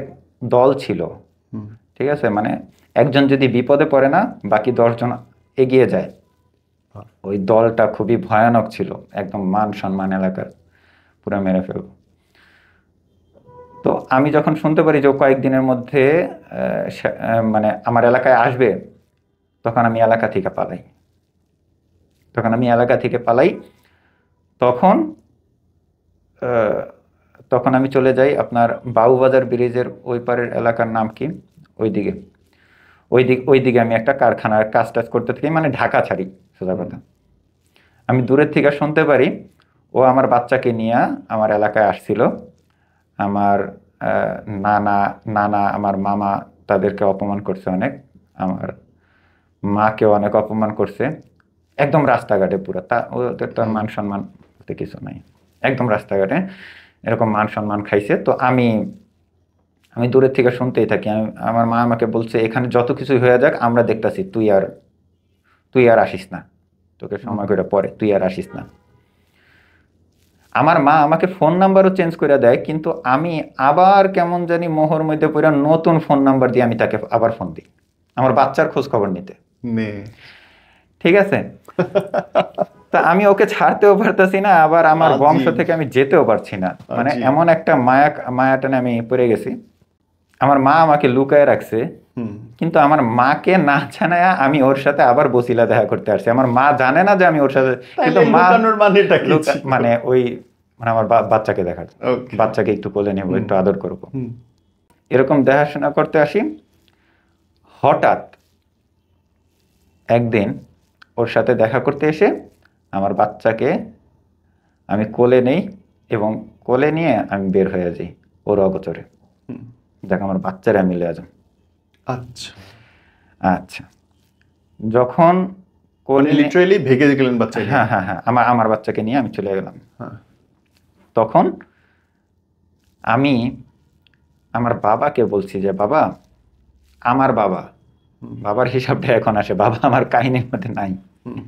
দল ছিল, হুম। ঠিক আছে? মানে একজন যদি বিপদে পড়ে না, বাকি 10 জন এগিয়ে যায়। ওই দলটা খুবই ভয়ানক ছিল, একদম মান সম্মান এলাকার পুরো মেরে ফেলবো। তো আমি যখন শুনতে পারি যে ও কয়েকদিনের মধ্যে মানে আমার এলাকায় আসবে, তখন আমি এলাকা থেকে পালাই। তখন আমি এলাকা থেকে পালাই। তখন আহ, তখন আমি চলে যাই আপনার বাবুবাজার ব্রিজের ওই পারের এলাকার নাম কি, ওইদিকে। ওইদিকে আমি একটা কারখানার কাজ টাজ করতে থাকি, মানে ঢাকা ছাড়ি, সোজা কথা। আমি দূরের থেকে শুনতে পারি ও আমার বাচ্চাকে নিয়ে আমার এলাকায় আসছিল। আমার আহ, নানা নানা আমার মামা তাদেরকে অপমান করছে অনেক, আমার মাকেও অনেক অপমান করছে, একদম রাস্তাঘাটে পুরো। তা ওদের তো আর হুম। মান সম্মান বলতে কিছু নাই, একদম রাস্তাঘাটে এরকম মান সম্মান খাইছে। তো আমি আমি দূরের থেকে শুনতেই থাকি। আমার মা আমাকে বলছে, এখানে যত কিছুই হয়ে যাক আমরা দেখতাছি, তুই আর আসিস না, তোকে সময় করে পরে, তুই আর আসিস না। আমার মা আমাকে ফোন নাম্বারও চেঞ্জ করে দেয়, কিন্তু আমি আবার কেমন জানি মোহর মধ্যে পড়ে নতুন ফোন নাম্বার দিয়ে আমি তাকে আবার ফোন দিই আমার বাচ্চার খোঁজ খবর নিতে, মেয়ে। ঠিক আছে? তা আমি ওকে ছাড়তেও পারতেছি না, আবার আমার আজীব। বংশ থেকে আমি যেতেও পারছি না, মানে আজীব। এমন একটা মায়াটানে আমি পড়ে গেছি। আমার মা আমাকে লুকায় রাখছে, হুম। কিন্তু আমার মাকে না জানায় আমি ওর সাথে আবার বসিলা দেখা করতে আসছি। আমার মা জানে না যে আমি ওর সাথে, কিন্তু তাইলে মা লুকানোর মানেটা কি ছিল? মানে ওই মানে আমার বাচ্চাকে দেখার, Okay. বাচ্চাকে একটু কোলে নেবো, একটু আদর করবো, হুম। এরকম দেখাশোনা করতে আসি। হঠাৎ একদিন ওর সাথে দেখা করতে এসে আমার বাচ্চাকে আমি কোলে নেই, এবং কোলে নিয়ে আমি বের হয়ে যাই ওর অগোচরে। হুম। দেখ আমার বাচ্চারা আমি লয়ে যাম। আচ্ছা, আচ্ছা, যখন মানে কোলে নিয়ে- লিটারেলি ভেগে গেলেন বাচ্চাকে? হ্যাঁ হ্যাঁ হ্যাঁ, আমার বাচ্চাকে নিয়ে আমি চলে গেলাম। হ্যাঁ। তখন আমি আমার বাবাকে বলছি যে বাবা, আমার বাবা, বাবার হিসাবটা এখন আসে, বাবা আমার কাহিনীর মধ্যে নাই। হুম।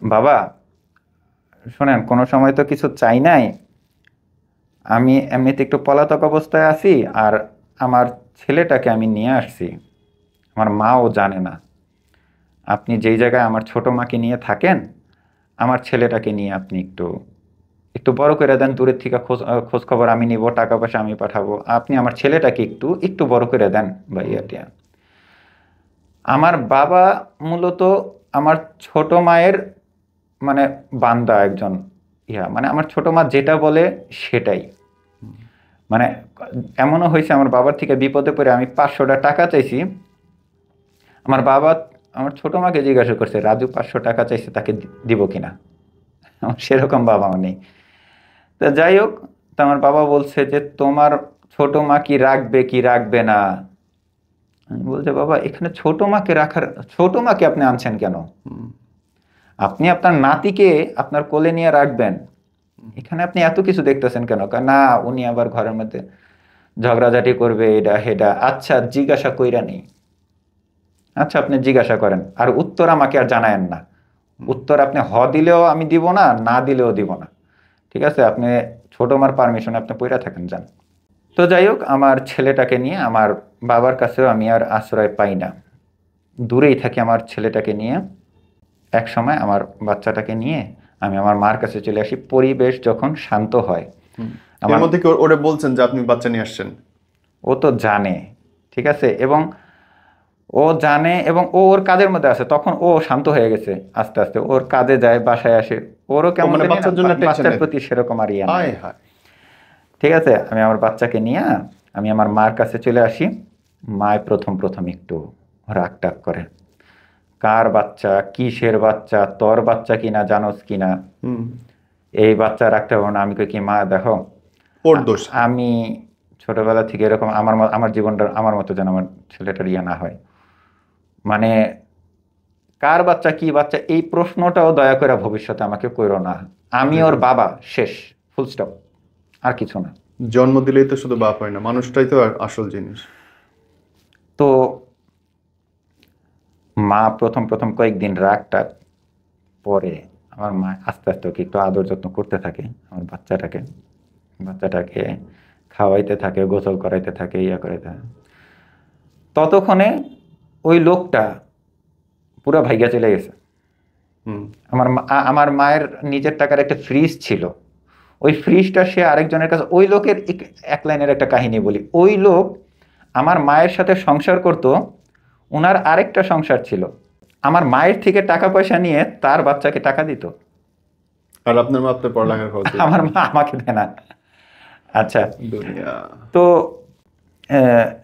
বাবা শোনেন, কোনো সময় তো কিছু চাই নাই, আমি এমনিতে একটু পলাতক অবস্থায় আছি, আর আমার ছেলেটাকে আমি নিয়ে আসছি, আমার মাও জানে না। আপনি যেই জায়গায় আমার ছোট মাকে নিয়ে থাকেন, আমার ছেলেটাকে নিয়ে আপনি একটু একটু বড় করে দেন, দূরের থেকে খোঁজ খবর আমি নিব, টাকা পয়সা আমি পাঠাবো, আপনি আমার ছেলেটাকে একটু একটু বড় করে দেন ভাইয়াটিয়া। আমার বাবা মূলত আমার ছোট মায়ের মানে বান্দা একজন, মানে আমার ছোট মা যেটা বলে সেটাই। মানে এমনও হয়েছে আমার বাবার থেকে বিপদে পড়ে আমি 500টা টাকা চাইছি, আমার বাবা আমার ছোট মাকে জিজ্ঞাসা করছে রাজু 500 টাকা চাইছে, তাকে দিব কিনা। আমার সেরকম বাবাও নেই। তা যাই হোক, তা আমার বাবা বলছে যে তোমার ছোট মা কি রাখবে কি রাখবে না। আমি বলছে বাবা, এখানে ছোট মাকে রাখার, ছোট মাকে আপনি আনছেন কেন? হুম। আপনি আপনার নাতিকে আপনার কোলে নিয়ে রাখবেন, এখানে আপনি এত কিছু দেখতেছেন কেন? না উনি আবার ঘরের মধ্যে ঝগড়াঝাটি করবে, এটা হেটা। আচ্ছা জিজ্ঞাসা কইরা নেই, আচ্ছা আপনি জিজ্ঞাসা করেন, আর উত্তর আমাকে আর জানায়েন না। উত্তর আপনি দিলেও আমি দিব না, না দিলেও দিব না, ঠিক আছে? আপনি ছোট মার পারমিশন আপনি পইরা থাকেন, যান। তো যাই হোক, আমার ছেলেটাকে নিয়ে আমার বাবার কাছেও আমি আর আশ্রয় পাই না, দূরেই থাকি আমার ছেলেটাকে নিয়ে। এক সময় আমার বাচ্চাটাকে নিয়ে আমি আমার মার কাছে চলে আসি, পরিবেশ যখন শান্ত হয়। এর মধ্যে কি ওরে বলছেন যে আপনি বাচ্চা নিয়ে আসছেন? ও তো জানে, ঠিক আছে, এবং ও জানে, এবং ও ওর কাজের মধ্যে আছে, তখন ও শান্ত হয়ে গেছে আস্তে আস্তে, ওর কাজে যায়, বাসায় আসে, ওরও কেমন মানে জানি না, বাচ্চার জন্য টেনশন বাচ্চার নেই? প্রতি সেরকম আর ইয়ে নাই। হায় হায়। ঠিক আছে, আমি আমার বাচ্চাকে নিয়ে আমি আমার মার কাছে চলে আসি। মায় প্রথম প্রথম একটু রাগ টাগ করে, কার বাচ্চা, কিসের বাচ্চা, তোর বাচ্চা কিনা, জানোস কিনা, হুম। এই বাচ্চা রাখতে হবে না। আমি কই কি মা দেখো, ওর দোষ। আমি ছোটবেলা থেকে এরকম আমার জীবনটা আমার মতো যেন আমার ছেলেটার ইয়ে না হয়, মানে কার বাচ্চা কি বাচ্চা এই প্রশ্নটাও দয়া করে ভবিষ্যতে আমাকে কইরো না। আমি ওর বাবা, শেষ, ফুল স্টপ, আর কিছু না। জন্ম দিলেই তো শুধু বাপ হয় না, মানুষটাই তো আসল জিনিস। তো মা প্রথম প্রথম কয়েকদিন রাগটা, পরে আমার মা আস্তে আস্তে ওকে একটু আদর যত্ন করতে থাকে, আমার বাচ্চাটাকে খাওয়াইতে থাকে, গোসল করাইতে থাকে, ইয়া করাইতে থাকে। ততক্ষণে ওই লোকটা পুরো ভাইগা চলে গেছে। হুম। আমার মায়ের নিজের টাকার একটা ফ্রিজ ছিল, ওই ফ্রিজটা সে আরেকজনের কাছে, ওই লোকের এক লাইনের একটা কাহিনী বলি। ওই লোক আমার মায়ের সাথে সংসার করত, ওনার আরেকটা সংসার ছিল, আমার মায়ের থেকে টাকা পয়সা নিয়ে তার বাচ্চাকে টাকা দিত, আর আপনার মা আপনার পড়ালেখার খরচ দিত? আমার মা আমাকে দেয় না। আচ্ছা, দুনিয়া। তো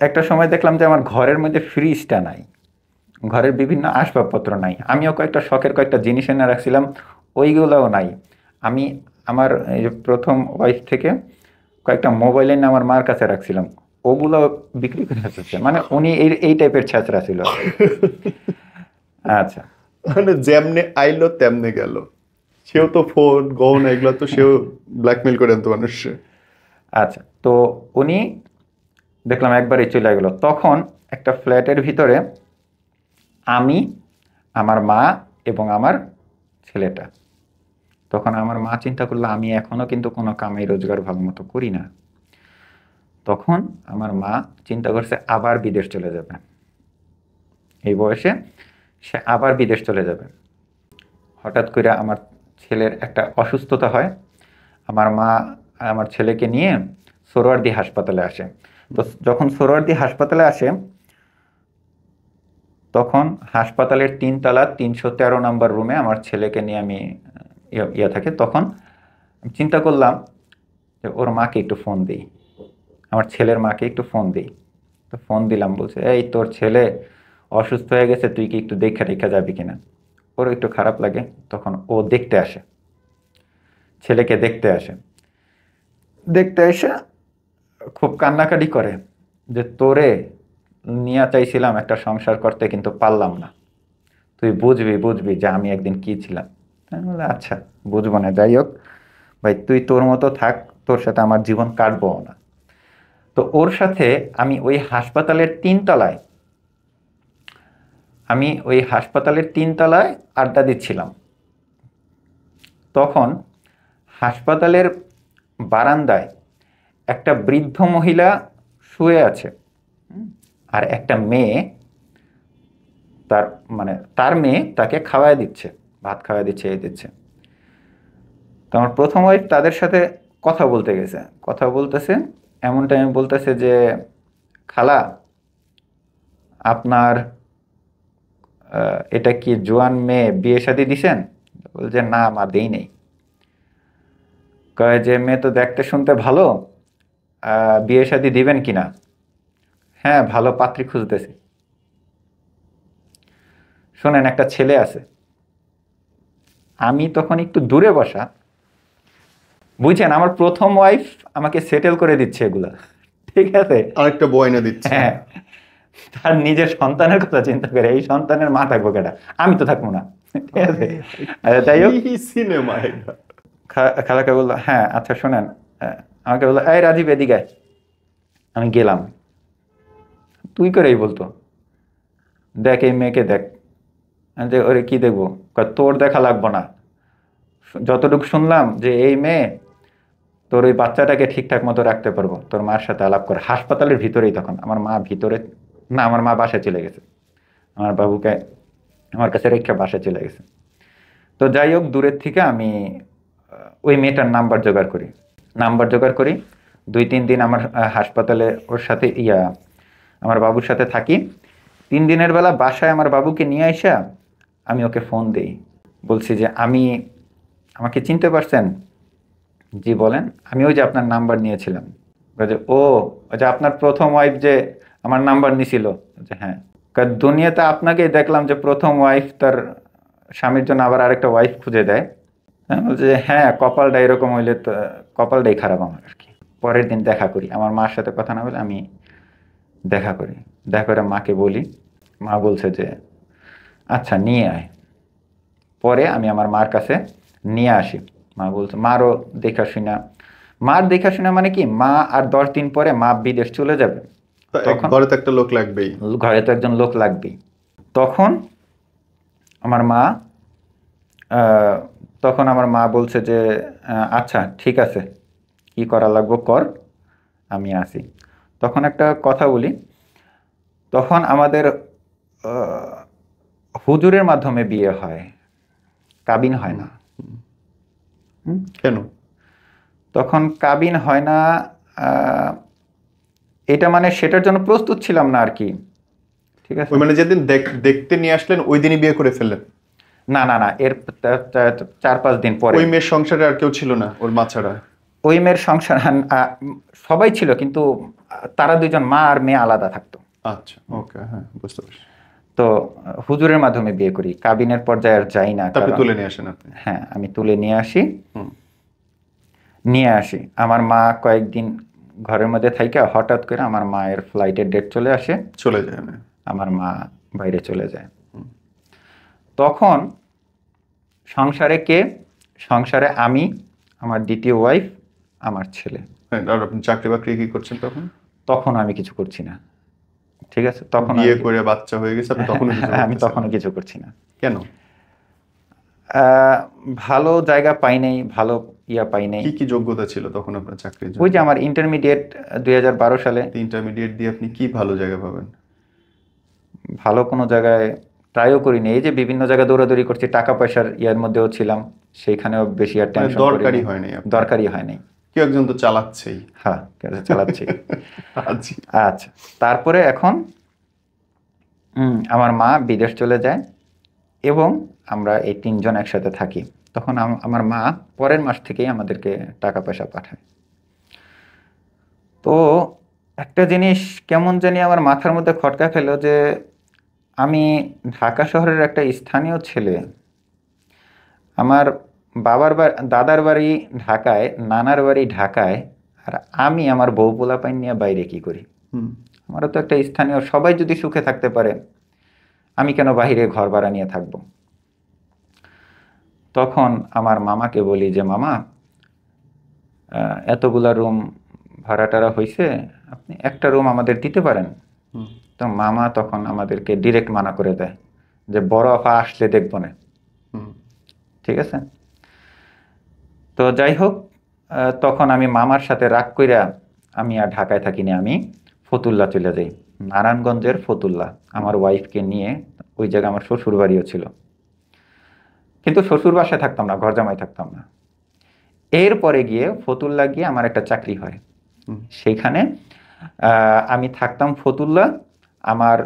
একটা সময় দেখলাম যে আমার ঘরের মধ্যে ফ্রিজটা নাই, ঘরের বিভিন্ন আসবাবপত্র নাই, আমিও কয়েকটা শখের কয়েকটা জিনিস এনে রাখছিলাম, ওইগুলোও নাই। আমি আমার এই যে প্রথম ওয়াইফ থেকে কয়েকটা মোবাইল এনে আমার মার কাছে রাখছিলাম, ওগুলো বিক্রি করে আসছে, মানে উনি এই টাইপের ছেঁচড়া ছিল। আচ্ছা, মানে যেমনে আইলো তেমনে গেল। সেও তো ফোন গহনা এগুলো তো সেও ব্ল্যাকমেল করে আনতো মানুষে। আচ্ছা, তো উনি দেখলাম একবারই চলে গেল। তখন একটা ফ্ল্যাটের ভিতরে আমি, আমার মা এবং আমার ছেলেটা। তখন আমার মা চিন্তা করলো আমি এখনো কিন্তু কোনো কামাই রোজগার ভালো মতো করি না। তখন আমার মা চিন্তা করছে আবার বিদেশ চলে যাবে, এই বয়সে সে আবার বিদেশ চলে যাবে। হঠাৎ করে আমার ছেলের একটা অসুস্থতা হয়। আমার মা আমার ছেলেকে নিয়ে সোহরাওয়ার্দী হাসপাতালে আসে। তো যখন সোহরাওয়ার্দী হাসপাতালে আসে, তখন হাসপাতালের 3 তলা 313 নম্বর রুমে আমার ছেলেকে নিয়ে আমি ইয়া থাকে। তখন আমি চিন্তা করলাম যে ওর মাকে একটু ফোন দিই, আমার ছেলের মাকে একটু ফোন দিই। তো ফোন দিলাম, বলছে এই তোর ছেলে অসুস্থ হয়ে গেছে, তুই কি একটু দেখা টেখা যাবি কিনা। ওর একটু খারাপ লাগে, তখন ও দেখতে আসে, ছেলেকে দেখতে আসে। দেখতে এসে খুব কান্নাকাটি করে যে তোরে নিয়ে চাইছিলাম একটা সংসার করতে, কিন্তু পারলাম না, তুই বুঝবি বুঝবি যে আমি একদিন কি ছিলাম। আমি বললাম, আচ্ছা বুঝবো না, যাই হোক ভাই তুই তোর মতো থাক, তোর সাথে আমার জীবন কাটবো না। তো ওর সাথে আমি ওই হাসপাতালের 3 তলায় আড্ডা দিচ্ছিলাম। তখন হাসপাতালের বারান্দায় একটা বৃদ্ধ মহিলা শুয়ে আছে, আর একটা মেয়ে, তার মেয়ে তাকে খাওয়ায় দিচ্ছে, ভাত খাওয়ায় দিচ্ছে, এই দিচ্ছে। তো আমার প্রথম ওয়াইফ তাদের সাথে কথা বলতে গেছে, কথা বলতেছে, এমন টাইমে বলতেছে যে খালা, আপনার এটা কি জোয়ান মেয়ে, বিয়ে শাদী দিছেন? বলছে না মা, দেই নেই। কয় যে মেয়ে তো দেখতে শুনতে ভালো, বিয়ে শাদী দিবেন কিনা? হ্যাঁ, ভালো পাত্রী খুঁজতেছি। শোনেন, একটা ছেলে আছে। আমি তখন একটু দূরে বসা, বুঝছেন, আমার প্রথম ওয়াইফ আমাকে সেটেল করে দিচ্ছে এগুলা, ঠিক আছে? আরেকটা বউ এনে দিচ্ছে। হ্যাঁ, তার নিজের সন্তানের কথা চিন্তা করে, এই সন্তানের মা থাকবো কেটা, আমি তো থাকবো না, ঠিক আছে? যাই হোক, কি সিনেমা এটা! খালাকে বললো হ্যাঁ আচ্ছা শোনেন, আমাকে বললো এই রাজীব এদিকে আয়। আমি গেলাম, তুই করেই বলতো, দেখ এই মেয়েকে দেখ। আমি যে ওরে কি দেখবো? কয়, তোর দেখা লাগবো না, যতটুকু শুনলাম যে এই মেয়ে তোর ওই বাচ্চাটাকে ঠিকঠাক মতো রাখতে পারবো, তোর মার সাথে আলাপ করে। হাসপাতালের ভিতরেই, তখন আমার মা ভিতরে না, আমার মা বাসায় চলে গেছে, আমার বাবুকে আমার কাছে রেখে বাসায় চলে গেছে। তো যাই হোক, দূরের থেকে আমি ওই মেয়েটার নাম্বার জোগাড় করি। 2-3 দিন আমার হাসপাতালে ওর সাথে আমার বাবুর সাথে থাকি। 3 দিনের বেলা বাসায় আমার বাবুকে নিয়ে আইসা আমি ওকে ফোন দিই, বলছি যে আমাকে চিনতে পারছেন? জি বলেন। আমি ওই যে আপনার নাম্বার নিয়েছিলাম। বলে যে ও, ওই যে আপনার প্রথম ওয়াইফ যে আমার নাম্বার নিছিল। যে হ্যাঁ। দুনিয়াতে আপনাকেই দেখলাম যে প্রথম ওয়াইফ তার স্বামীর জন্য আবার আরেকটা ওয়াইফ খুঁজে দেয়। হ্যাঁ, বলছে যে হ্যাঁ, কপালটা এরকম হইলে তো, কপালটাই খারাপ আমার আর কি। পরের দিন দেখা করি, আমার মার সাথে কথা না বলে আমি দেখা করে মাকে বলি। মা বলছে যে আচ্ছা নিয়ে আয়। পরে আমি আমার মার কাছে নিয়ে আসি। মা বলছে, মার দেখাশোনা মানে কি, মা আর 10 দিন পরে মা বিদেশ চলে যাবে, তখন ঘরে তো একটা লোক লাগবেই। ঘরে তো একজন লোক লাগবেই। তখন আমার মা বলছে যে আচ্ছা ঠিক আছে, কি করা লাগবে কর, আমি আসি। তখন একটা কথা বলি, তখন আমাদের হুজুরের মাধ্যমে বিয়ে হয়, কাবিন হয় না। কেন? তখন কাবিন হয় না, এটা মানে সেটার জন্য প্রস্তুত ছিলাম না আর কি, ঠিক আছে? ওই মানে যেদিন দেখতে নিয়ে আসলেন ওই দিনই বিয়ে করে ফেললেন? না না না, এর 4-5 দিন পরে। ওই মেয়ের সংসারে আর কেউ ছিল না ওর মা ছাড়া? ওই মেয়ের সংসার সবাই ছিল, কিন্তু তারা দুজন, মা আর মেয়ে আলাদা থাকতো। আচ্ছা, ওকে, হ্যাঁ বুঝতে পারছি। তো হুজুরের মাধ্যমে বিয়ে করি, কাবিনের পর্যায়ে আর যাই না। তারপরে তুলে নিয়ে আসেন আপনি? হ্যাঁ, আমি তুলে নিয়ে আসি। আমার মা কয়েকদিন ঘরের মধ্যে থাইকা, হঠাৎ করে আমার মায়ের ফ্লাইটের ডেট চলে আসে, চলে যায় না? আমার মা বাইরে চলে যায়। তখন সংসারে আমি, আমার দ্বিতীয় ওয়াইফ, আমার ছেলে। হ্যাঁ, আর আপনি চাকরি বাকরি কি করছেন তখন? তখন আমি কিছু করছি না, ঠিক আছে? তখন বিয়ে করে বাচ্চা হয়ে গেছে, আপনি তখনও কিছু আমি করতেছেন তখনও না? কিছু করছি না। কেন? ভালো জায়গা পাই নাই, ভালো পাই নাই। কি যোগ্যতা ছিল তখন আপনার চাকরির জন্য? ওই যে আমার ইন্টারমিডিয়েট 2012 সালে। ইন্টারমিডিয়েট দিয়ে আপনি কি ভালো জায়গা পাবেন? ভালো কোনো জায়গায় ট্রাইও করিনি। এই যে বিভিন্ন জায়গায় দৌড়াদৌড়ি করছি, টাকা পয়সার ইয়ার মধ্যেও ছিলাম, সেইখানেও বেশি আর মানে টেনশন দরকারই করিনি। হয়নি আপনার। দরকারই হয়নি। কেউ একজন তো চালাচ্ছেই। হ্যাঁ, চালাচ্ছি। আচ্ছা। আচ্ছা, তারপরে এখন আমার মা বিদেশ চলে যায় এবং আমরা এই তিনজন একসাথে থাকি। তখন আমার মা পরের মাস থেকেই আমাদেরকে টাকা পয়সা পাঠায়। তো একটা জিনিস কেমন জানি আমার মাথার মধ্যে খটকা খেলো যে আমি ঢাকা শহরের একটা স্থানীয় ছেলে, আমার দাদার বাড়ি ঢাকায়, নানার বাড়ি ঢাকায়, আর আমি আমার বউ পোলাপাইন নিয়ে বাইরে কি করি? হুম। আমারও তো একটা স্থানীয়, সবাই যদি সুখে থাকতে পারে, আমি কেন বাইরে ঘর ভাড়া নিয়ে থাকবো? তখন আমার মামাকে বলি যে মামা, এতগুলা রুম ভাড়া টাড়া হয়েছে, আপনি একটা রুম আমাদের দিতে পারেন? হুম। তো মামা তখন আমাদেরকে ডিরেক্ট মানা করে দেয় যে বড় আপা আসলে দেখবো না। হুম। ঠিক আছে। তো যাই হোক, তখন আমি মামার সাথে রাগ কইরা আমি আর ঢাকায় থাকিনি, আমি ফতুল্লা চলে যাই, নারায়ণগঞ্জের ফতুল্লা, আমার ওয়াইফকে নিয়ে। ওই জায়গায় আমার শ্বশুর বাড়িও ছিল, কিন্তু শ্বশুর বাসায় থাকতাম না, ঘর জামাই থাকতাম না। এরপরে গিয়ে ফতুল্লা গিয়ে আমার একটা চাকরি হয়, হুম। সেইখানে আমি থাকতাম ফতুল্লা। আমার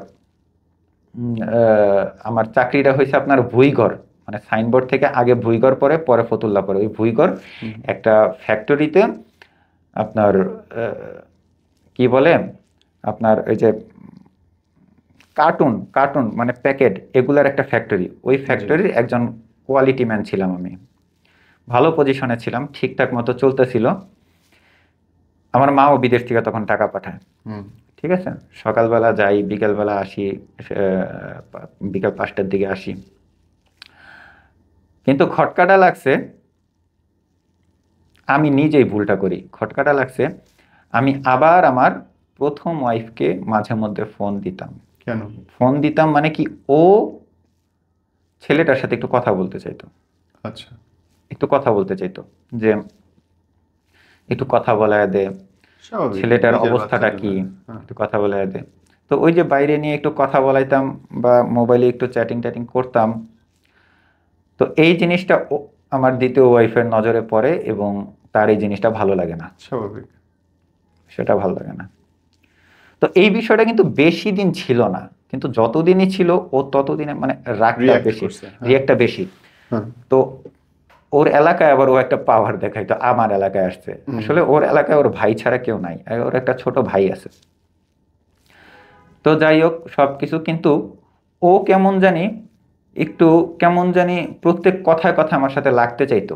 আমার চাকরিটা হয়েছে আপনার ভুইগড়, মানে সাইনবোর্ড থেকে আগে ভুইগড় পরে, পরে ফতুল্লা পরে। ওই ভুইগড় হুম। একটা ফ্যাক্টরিতে আপনার কি বলে, আপনার ওই যে কার্টুন কার্টুন মানে প্যাকেট, এগুলার একটা ফ্যাক্টরি। ওই ফ্যাক্টরির একজন কোয়ালিটি ম্যান ছিলাম আমি, ভালো পজিশনে ছিলাম, ঠিকঠাক মতো চলতেছিল। আমার মাও বিদেশ থেকে তখন টাকা পাঠায়। হুম। ঠিক আছে, সকালবেলা যাই, বিকেলবেলা আসি, বিকেল 5টার দিকে আসি। কিন্তু খটকাটা লাগছে, আমি নিজেই ভুলটা করি। খটকাটা লাগছে, আমি আবার আমার প্রথম ওয়াইফকে মাঝে মধ্যে ফোন দিতাম। কেন? ফোন দিতাম মানে কি, ও ছেলেটার সাথে একটু কথা বলতে চাইতো, আচ্ছা। একটু কথা বলতে চাইতো, যে একটু কথা বলায় দে, স্বাভাবিক, ছেলেটার নিজের অবস্থাটা বাচ্চার কি, জন্য। হ্যাঁ। একটু কথা বলায় দে। তো ওই যে বাইরে নিয়ে একটু কথা বলাইতাম বা মোবাইলে একটু চ্যাটিং ট্যাটিং করতাম। তো এই জিনিসটা আমার দ্বিতীয় ওয়াইফের নজরে পড়ে এবং তার এই জিনিসটা ভালো লাগে না, স্বাভাবিক। সেটা ভালো লাগে না। তো এই বিষয়টা কিন্তু বেশি দিন ছিল না, কিন্তু যতদিনই ছিল ও ততদিনে মানে রাগটা রিঅ্যাক্ট বেশি, করছে। হ্যাঁ। রিয়াক্টটা বেশি। হ্যাঁ। তো ওর এলাকায় আবার ও একটা পাওয়ার দেখাইতো, আমার এলাকায় আসছে। হুম। আসলে ওর এলাকায় ওর ভাই ছাড়া কেউ নাই, আর ওর একটা ছোট ভাই আছে। তো যাই হোক সবকিছু, কিন্তু ও কেমন জানি একটু, কেমন জানি প্রত্যেক কথায় কথায় আমার সাথে লাগতে চাইতো।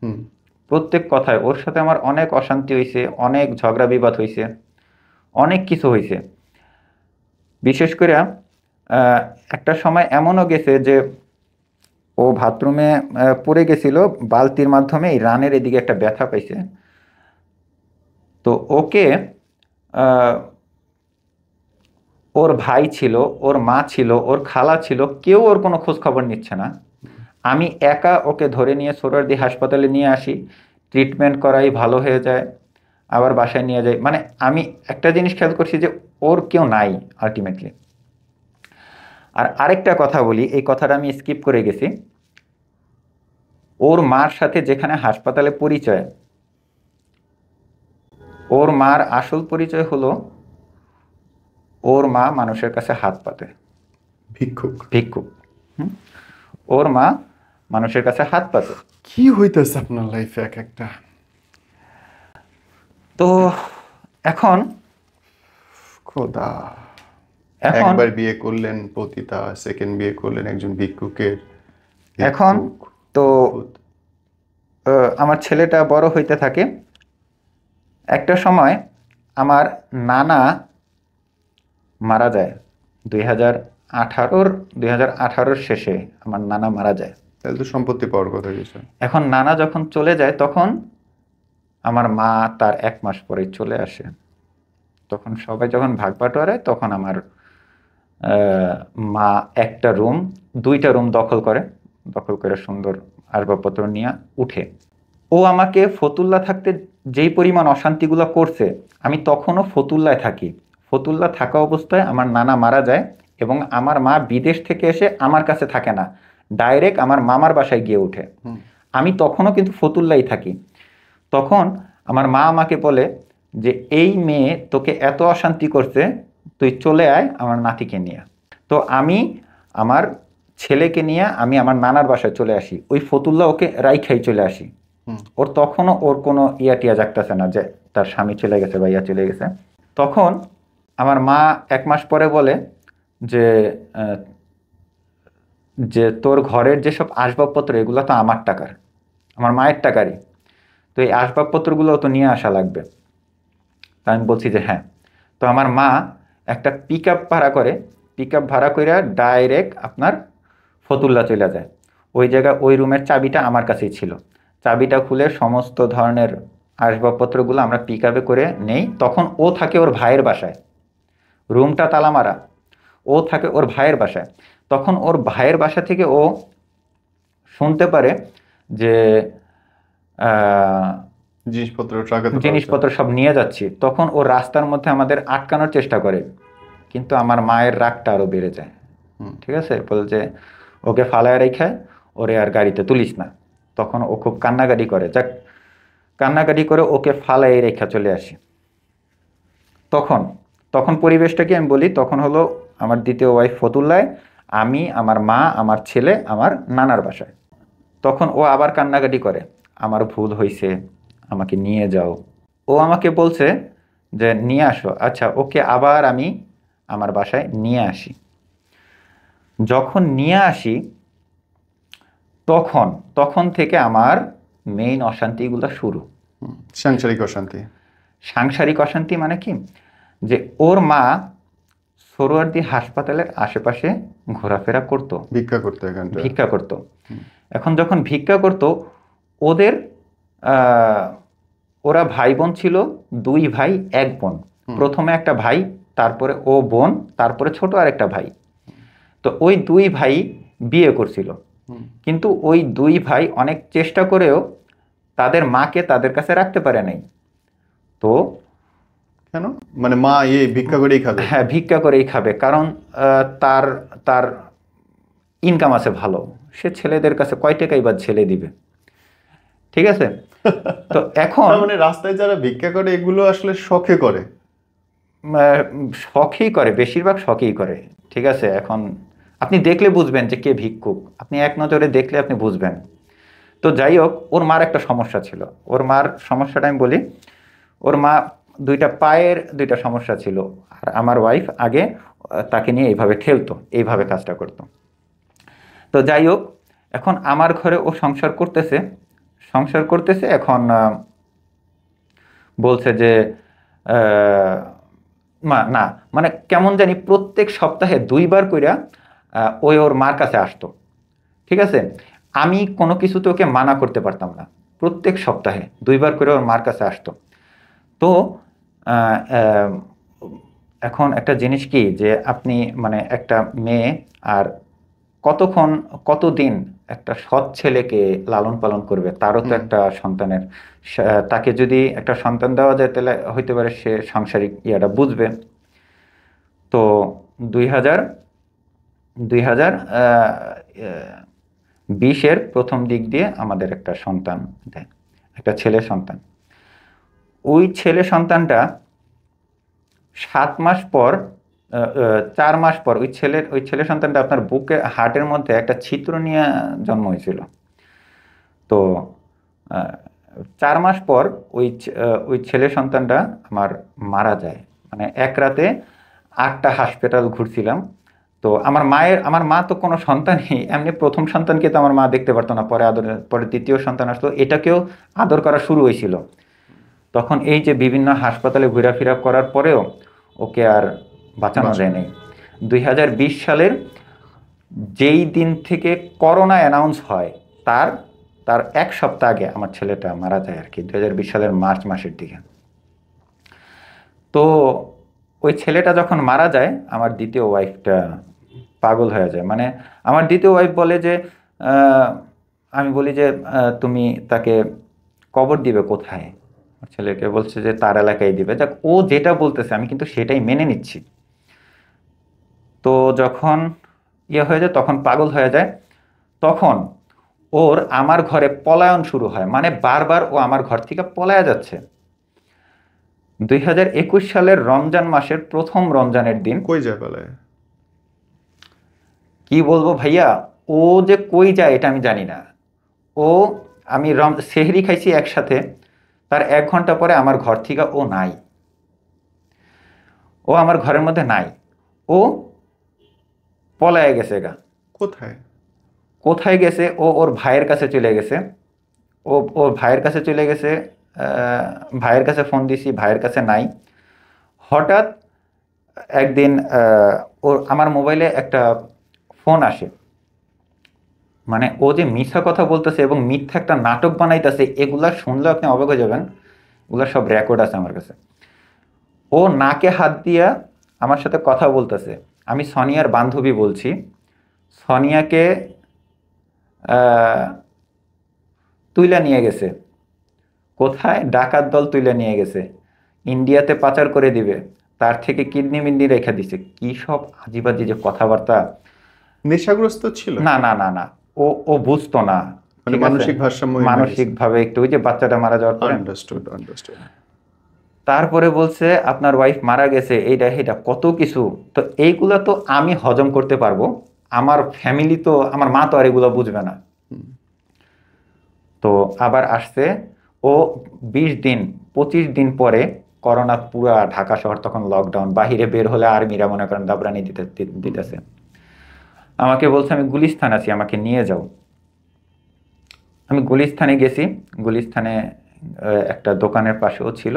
হুম। প্রত্যেক কথায় ওর সাথে আমার অনেক অশান্তি হয়েছে, অনেক ঝগড়া বিবাদ হয়েছে, অনেক কিছু হয়েছে। বিশেষ করে একটা সময় এমনও গেছে যে ও বাথরুমে পড়ে গেছিল, বালতির মাধ্যমে এই রানের এদিকে একটা ব্যথা পাইছে। তো ওকে আহ, ওর ভাই ছিল, ওর মা ছিল, ওর খালা ছিল, কেউ ওর কোনো খোঁজ খবর নিচ্ছে না। আমি একা ওকে ধরে নিয়ে সোহরাওয়ার্দী হাসপাতালে নিয়ে আসি, ট্রিটমেন্ট করাই, ভালো হয়ে যায়, আবার বাসায় নিয়ে যাই। মানে আমি একটা জিনিস খেয়াল করছি যে ওর কেউ নাই আলটিমেটলি। আর আরেকটা কথা বলি, এই কথাটা আমি স্কিপ করে গেছি। ওর মার সাথে যেখানে হাসপাতালে পরিচয়, ওর মার আসল পরিচয় হলো ওর মা মানুষের কাছে হাত পাতে, ভিক্ষুক। ভিক্ষুক। হুম? ওর মা মানুষের কাছে হাত পাতে। কি হইতেছে আপনার লাইফে এক একটা? তো এখন খোদা। এখন একবার বিয়ে করলেন পতিতা, সেকেন্ড বিয়ে করলেন একজন ভিক্ষুকের। এখন ভিক্ষুক, তো অদ্ভুত। আমার ছেলেটা বড় হইতে থাকে। একটা সময় আমার নানা মারা যায়, 2018-র শেষে আমার নানা মারা যায়। তাহলে তো সম্পত্তি পাওয়ার কথা কিছু। এখন নানা যখন চলে যায়, তখন আমার মা তার 1 মাস পরেই চলে আসে। তখন সবাই যখন ভাগ বাটোয়ারায়, তখন আমার মা একটা রুম, 2টা রুম দখল করে, দখল করে সুন্দর আসবাবপত্র নিয়ে উঠে। ও আমাকে ফতুল্লা থাকতে যেই পরিমাণ অশান্তিগুলো করছে, আমি তখনও ফতুল্লায় থাকি। ফতুল্লা থাকা অবস্থায় আমার নানা মারা যায় এবং আমার মা বিদেশ থেকে এসে আমার কাছে থাকে না, ডাইরেক্ট আমার মামার বাসায় গিয়ে ওঠে। আমি তখনও কিন্তু ফতুল্লাই থাকি। তখন আমার মা আমাকে বলে যে এই মেয়ে তোকে এত অশান্তি করছে, তুই চলে আয় আমার নাতিকে নিয়ে। তো আমি আমার ছেলেকে নিয়ে আমি আমার নানার বাসায় চলে আসি, ওই ফতুল্লা ওকে রাইখাই চলে আসি। ওর তখনও ওর কোনো টিয়া জাগতেছে না যে তার স্বামী চলে গেছে বা ইয়া চলে গেছে। তখন আমার মা 1 মাস পরে বলে যে যে তোর ঘরের যেসব আসবাবপত্র এগুলো তো আমার টাকার, আমার মায়ের টাকারই, তো এই আসবাবপত্রগুলো তো নিয়ে আসা লাগবে। তা আমি বলছি যে হ্যাঁ। তো আমার মা একটা পিক আপ ভাড়া করে, পিক আপ ভাড়া করে ডাইরেক্ট আপনার ফতুল্লা চলে যায়। ওই জায়গায় ওই রুমের চাবিটা আমার কাছেই ছিল, চাবিটা খুলে সমস্ত ধরনের আসবাবপত্রগুলো আমরা পিক আপে করে নেই। তখন ও থাকে ওর ভাইয়ের বাসায়, রুমটা তালা মারা, ও থাকে ওর ভাইয়ের বাসায়। তখন ওর ভাইয়ের বাসা থেকে ও শুনতে পারে যে জিনিসপত্র সব নিয়ে যাচ্ছি। তখন ও রাস্তার মধ্যে আমাদের আটকানোর চেষ্টা করে, কিন্তু আমার মায়ের রাগটা আরো বেড়ে যায়। ঠিক আছে, বলে যে ওকে ফালায় রেখে ওরে আর গাড়িতে তুলিস না। তখন ও খুব কান্নাকাটি করে, যাক কান্নাকাটি করে ওকে ফালাই রেখা চলে আসি। তখন তখন পরিবেশটা কি আমি বলি, তখন হলো আমার দ্বিতীয় ওয়াইফ ফতুল্লায়, আমি, আমার মা, আমার ছেলে আমার নানার বাসায়। তখন ও আবার কান্নাকাটি করে, আমার ভুল হয়েছে, আমাকে নিয়ে যাও। ও আমাকে বলছে যে নিয়ে আসো। আচ্ছা, ওকে আবার আমি আমার বাসায় নিয়ে আসি। যখন নিয়ে আসি তখন তখন থেকে আমার মেইন অশান্তিগুলো শুরু। সাংসারিক অশান্তি। সাংসারিক অশান্তি মানে কি, যে ওর মা সরোয়ার্দী হাসপাতালের আশেপাশে ঘোরাফেরা করতো, ভিক্ষা করতো। এখন যখন ভিক্ষা করতো, ওদের ওরা ভাই বোন ছিল, 2 ভাই 1 বোন। প্রথমে একটা ভাই, তারপরে ও বোন, তারপরে ছোট আরেকটা ভাই। তো ওই 2 ভাই বিয়ে করছিল, কিন্তু ওই 2 ভাই অনেক চেষ্টা করেও তাদের মাকে তাদের কাছে রাখতে পারে নাই। তো কেন? মানে মা ভিক্ষা করেই খাবে? হ্যাঁ, ভিক্ষা করেই খাবে, কারণ তার তার ইনকাম আছে ভালো, সে ছেলেদের কাছে কয় টাকাই বা ছেলে দিবে। ঠিক আছে, তো এখন মানে রাস্তায় যারা ভিক্ষা করে এগুলো আসলে শখে করে? শখেই করে, বেশিরভাগ শখেই করে। ঠিক আছে, এখন আপনি দেখলে বুঝবেন যে কে ভিক্ষুক, আপনি এক নজরে দেখলে আপনি বুঝবেন। তো যাই হোক, ওর মার একটা সমস্যা ছিল। ওর মার সমস্যাটা আমি বলি, ওর মা 2টা পায়ের 2টা সমস্যা ছিল। আর আমার ওয়াইফ আগে তাকে নিয়ে এইভাবে ঠেলতো, এইভাবে কাজটা করতো। তো যাই হোক, এখন আমার ঘরে ও সংসার করতেছে। এখন বলছে যে না, মানে কেমন জানি প্রত্যেক সপ্তাহে 2 বার কইরা ওই ওর মার কাছে আসতো। ঠিক আছে, আমি কোনো কিছুতে ওকে মানা করতে পারতাম না। প্রত্যেক সপ্তাহে 2 বার করে ওর মার কাছে আসতো। তো এখন একটা জিনিস কি, যে আপনি মানে একটা মেয়ে আর কতদিন একটা সৎ ছেলেকে লালন পালন করবে, তারও তো একটা সন্তানের, তাকে যদি একটা সন্তান দেওয়া যায় তাহলে হইতে পারে সে সাংসারিক ইয়াটা বুঝবে। তো 2020-এর প্রথম দিক দিয়ে আমাদের একটা সন্তান দেয়, একটা ছেলে সন্তান। ওই ছেলে সন্তানটা 7 মাস পর 4 মাস পর ওই ছেলে সন্তানটা আপনার বুকে হার্টের মধ্যে একটা ছিদ্র নিয়ে জন্ম হয়েছিল। তো 4 মাস পর ওই ছেলে সন্তানটা আমার মারা যায়। মানে এক রাতে 8টা হসপিটাল ঘুরছিলাম। তো আমার মা তো কোনো সন্তানই, এমনি প্রথম সন্তানকে তো আমার মা দেখতে পারতো না, পরে দ্বিতীয় সন্তান আসলো, এটাকেও আদর করা শুরু হয়েছিল। তখন এই যে বিভিন্ন হাসপাতালে ঘোরাফেরা করার পরেও ওকে আর বাঁচানো যায় নাই। 2020 সালের যেই দিন থেকে করোনা অ্যানাউন্স হয় তার 1 সপ্তাহ আগে আমার ছেলেটা মারা যায় আর কি, 2020 সালের মার্চ মাসের দিকে। তো ওই ছেলেটা যখন মারা যায়, আমার দ্বিতীয় ওয়াইফটা পাগল হয়ে যায়। মানে আমার দ্বিতীয় ওয়াইফ বলে যে আমি বলি যে তুমি তাকে কবর দিবে কোথায়? ছেলেকে বলছে যে তার এলাকায় দিবে। যাক, ও যেটা বলতেছে আমি কিন্তু সেটাই মেনে নিচ্ছি। তো যখন ইয়ে হয়ে যায়, তখন পাগল হয়ে যায়, তখন ওর আমার ঘরে পলায়ন শুরু হয়, মানে বারবার ও আমার ঘর থেকে পলায়া যাচ্ছে। 2021 সালের রমজান মাসের প্রথম রমজানের দিন, কই যায় পালায়? কি বলবো ভাইয়া, ও যে কই যায় এটা আমি জানি না। ও, আমি সেহরি খাইছি একসাথে, তার 1 ঘন্টা পরে আমার ঘর থেকে ও নাই, ও আমার ঘরের মধ্যে নাই, ও পলায় গেছে গা। কোথায়? কোথায় গেছে? ও ওর ভাইয়ের কাছে চলে গেছে। ও ওর ভাইয়ের কাছে চলে গেছে। ভাইয়ের কাছে ফোন দিছি, ভাইয়ের কাছে নাই। হঠাৎ একদিন ওর আমার মোবাইলে একটা ফোন আসে, মানে ও যে মিথ্যা কথা বলতেছে এবং মিথ্যা একটা নাটক বানাইতেছে, এগুলা শুনলে আপনি অবাক হয়ে যাবেন। এগুলা সব রেকর্ড আছে আমার কাছে। ও নাকে হাত দিয়া আমার সাথে কথা বলতেছে। আমি সোনিয়ার বান্ধবী বলছি। সোনিয়াকে আহ, তুইলা নিয়ে গেছে। কোথায়? ডাকাত দল তুইলা নিয়ে গেছে, ইন্ডিয়াতে পাচার করে দিবে, তার থেকে কিডনি মিডনি রেখে দিছে। কি সব আজিবাজি যে কথাবার্তা! নেশাগ্রস্ত ছিল? না না না না, ও ও বুঝতো না। মানে ঠিক আছে, মানসিক ভারসাম্যহীন হয়ে গেছে। মানসিক ভাবে একটু, ওই যে বাচ্চাটা মারা যাওয়ার পরে। Understood, understood. তারপরে বলছে আপনার ওয়াইফ মারা গেছে, এইটা এইটা কত কিছু। তো এইগুলা তো আমি হজম করতে পারবো, আমার ফ্যামিলি তো, আমার মা তো আর এগুলো বুঝবে না। তো আবার আসছে ও 20 দিন 25 দিন পরে, করোনা পুরা ঢাকা শহর তখন লকডাউন, বাহিরে বের হলে আর্মিরা মনে করেন দাবরানি দিতেছে। আমাকে বলছে আমি গুলিস্তান আছি, আমাকে নিয়ে যাও। আমি গুলিস্তানে গেছি। গুলিস্তানে একটা দোকানের পাশেও ছিল,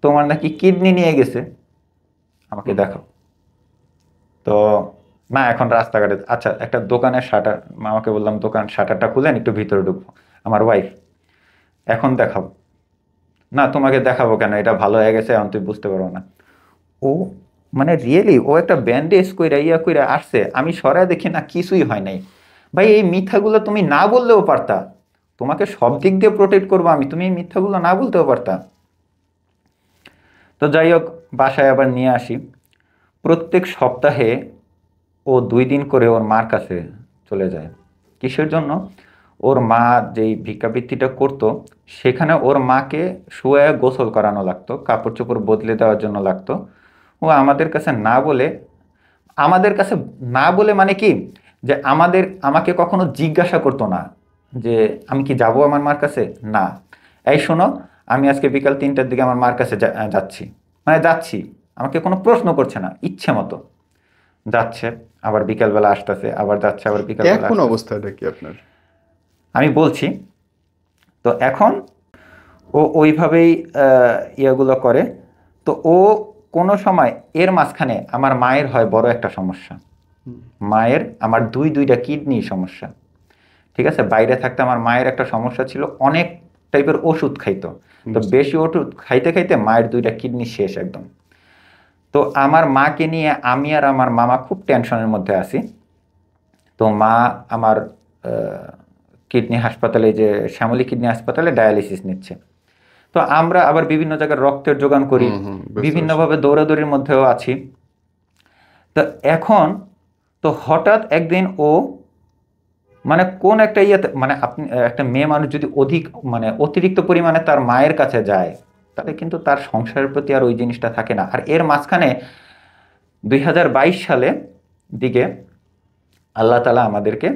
তোমার নাকি কিডনি নিয়ে গেছে, আমাকে দেখাও। তো না, এখন রাস্তাঘাটে, আচ্ছা একটা দোকানের শাটার, আমাকে বললাম দোকান শাটারটা খুলেন একটু ভিতরে ঢুকবো, আমার ওয়াইফ, এখন দেখাবো। না তোমাকে দেখাবো কেন, এটা ভালো হয়ে গেছে, এখন তুই বুঝতে পারবো না। ও মানে রিয়েলি ও একটা ব্যান্ডেজ কইরা ইয়া কইরা আসছে, আমি সরাই দেখি না কিছুই হয় নাই। ভাই এই মিথ্যাগুলো তুমি না বললেও পারতা, তোমাকে সব দিক দিয়ে প্রোটেক্ট করবো আমি, তুমি এই মিথ্যাগুলো না বলতেও পারতা। তো যাই হোক, বাসায় আবার নিয়ে আসি। প্রত্যেক সপ্তাহে ও 2 দিন করে ওর মার কাছে চলে যায়। কিসের জন্য? ওর মা যেই ভিক্ষাবৃত্তিটা করতো, সেখানে ওর মাকে শুয়ে গোসল করানো লাগতো, কাপড় চোপড় বদলে দেওয়ার জন্য লাগতো। ও আমাদের কাছে না বলে, আমাদের কাছে না বলে মানে কি, যে আমাকে কখনো জিজ্ঞাসা করতো না যে আমি কি যাব আমার মার কাছে। না, এই শোনো, আমি আজকে বিকাল 3টার দিকে আমার মার কাছে যাচ্ছি, মানে যাচ্ছি, আমাকে কোনো প্রশ্ন করছে না, ইচ্ছে মতো যাচ্ছে, আবার বিকালবেলা আসতেছে, আবার যাচ্ছে, আবার বিকালবেলা এখন আসতেছে। অবস্থাটা কি আপনার? আমি বলছি, তো এখন ও ওইভাবেই ইয়েগুলো করে। তো ও কোনো সময় এর মাঝখানে আমার মায়ের হয় বড় একটা সমস্যা। মায়ের, আমার দুইটা কিডনি সমস্যা। ঠিক আছে, বাইরে থাকতে আমার মায়ের একটা সমস্যা ছিল, অনেক টাইপের ওষুধ খাইতো। তো বেশি ওষুধ খাইতে খাইতে মায়ের 2টা কিডনি শেষ একদম। তো আমার মাকে নিয়ে আমি আর আমার মামা খুব টেনশনের মধ্যে আছি। তো মা আমার কিডনি হাসপাতালে, যে শ্যামলী কিডনি হাসপাতালে ডায়ালিসিস নিচ্ছে। তো আমরা আবার বিভিন্ন জায়গায় রক্তের যোগান করি, বুঝতে পারছি। বিভিন্নভাবে দৌড়াদৌড়ির মধ্যেও আছি। তো এখন, তো হঠাৎ একদিন ও, মানে কোন একটা ইয়েতে, মানে আপনি একটা মেয়ে মানুষ যদি মানে অতিরিক্ত পরিমাণে তার মায়ের কাছে যায়, তাহলে কিন্তু তার সংসারের প্রতি আর ওই জিনিসটা থাকে না। আর এর মাঝখানে 2022 সালে দিকে আল্লাহ তাআলা আমাদেরকে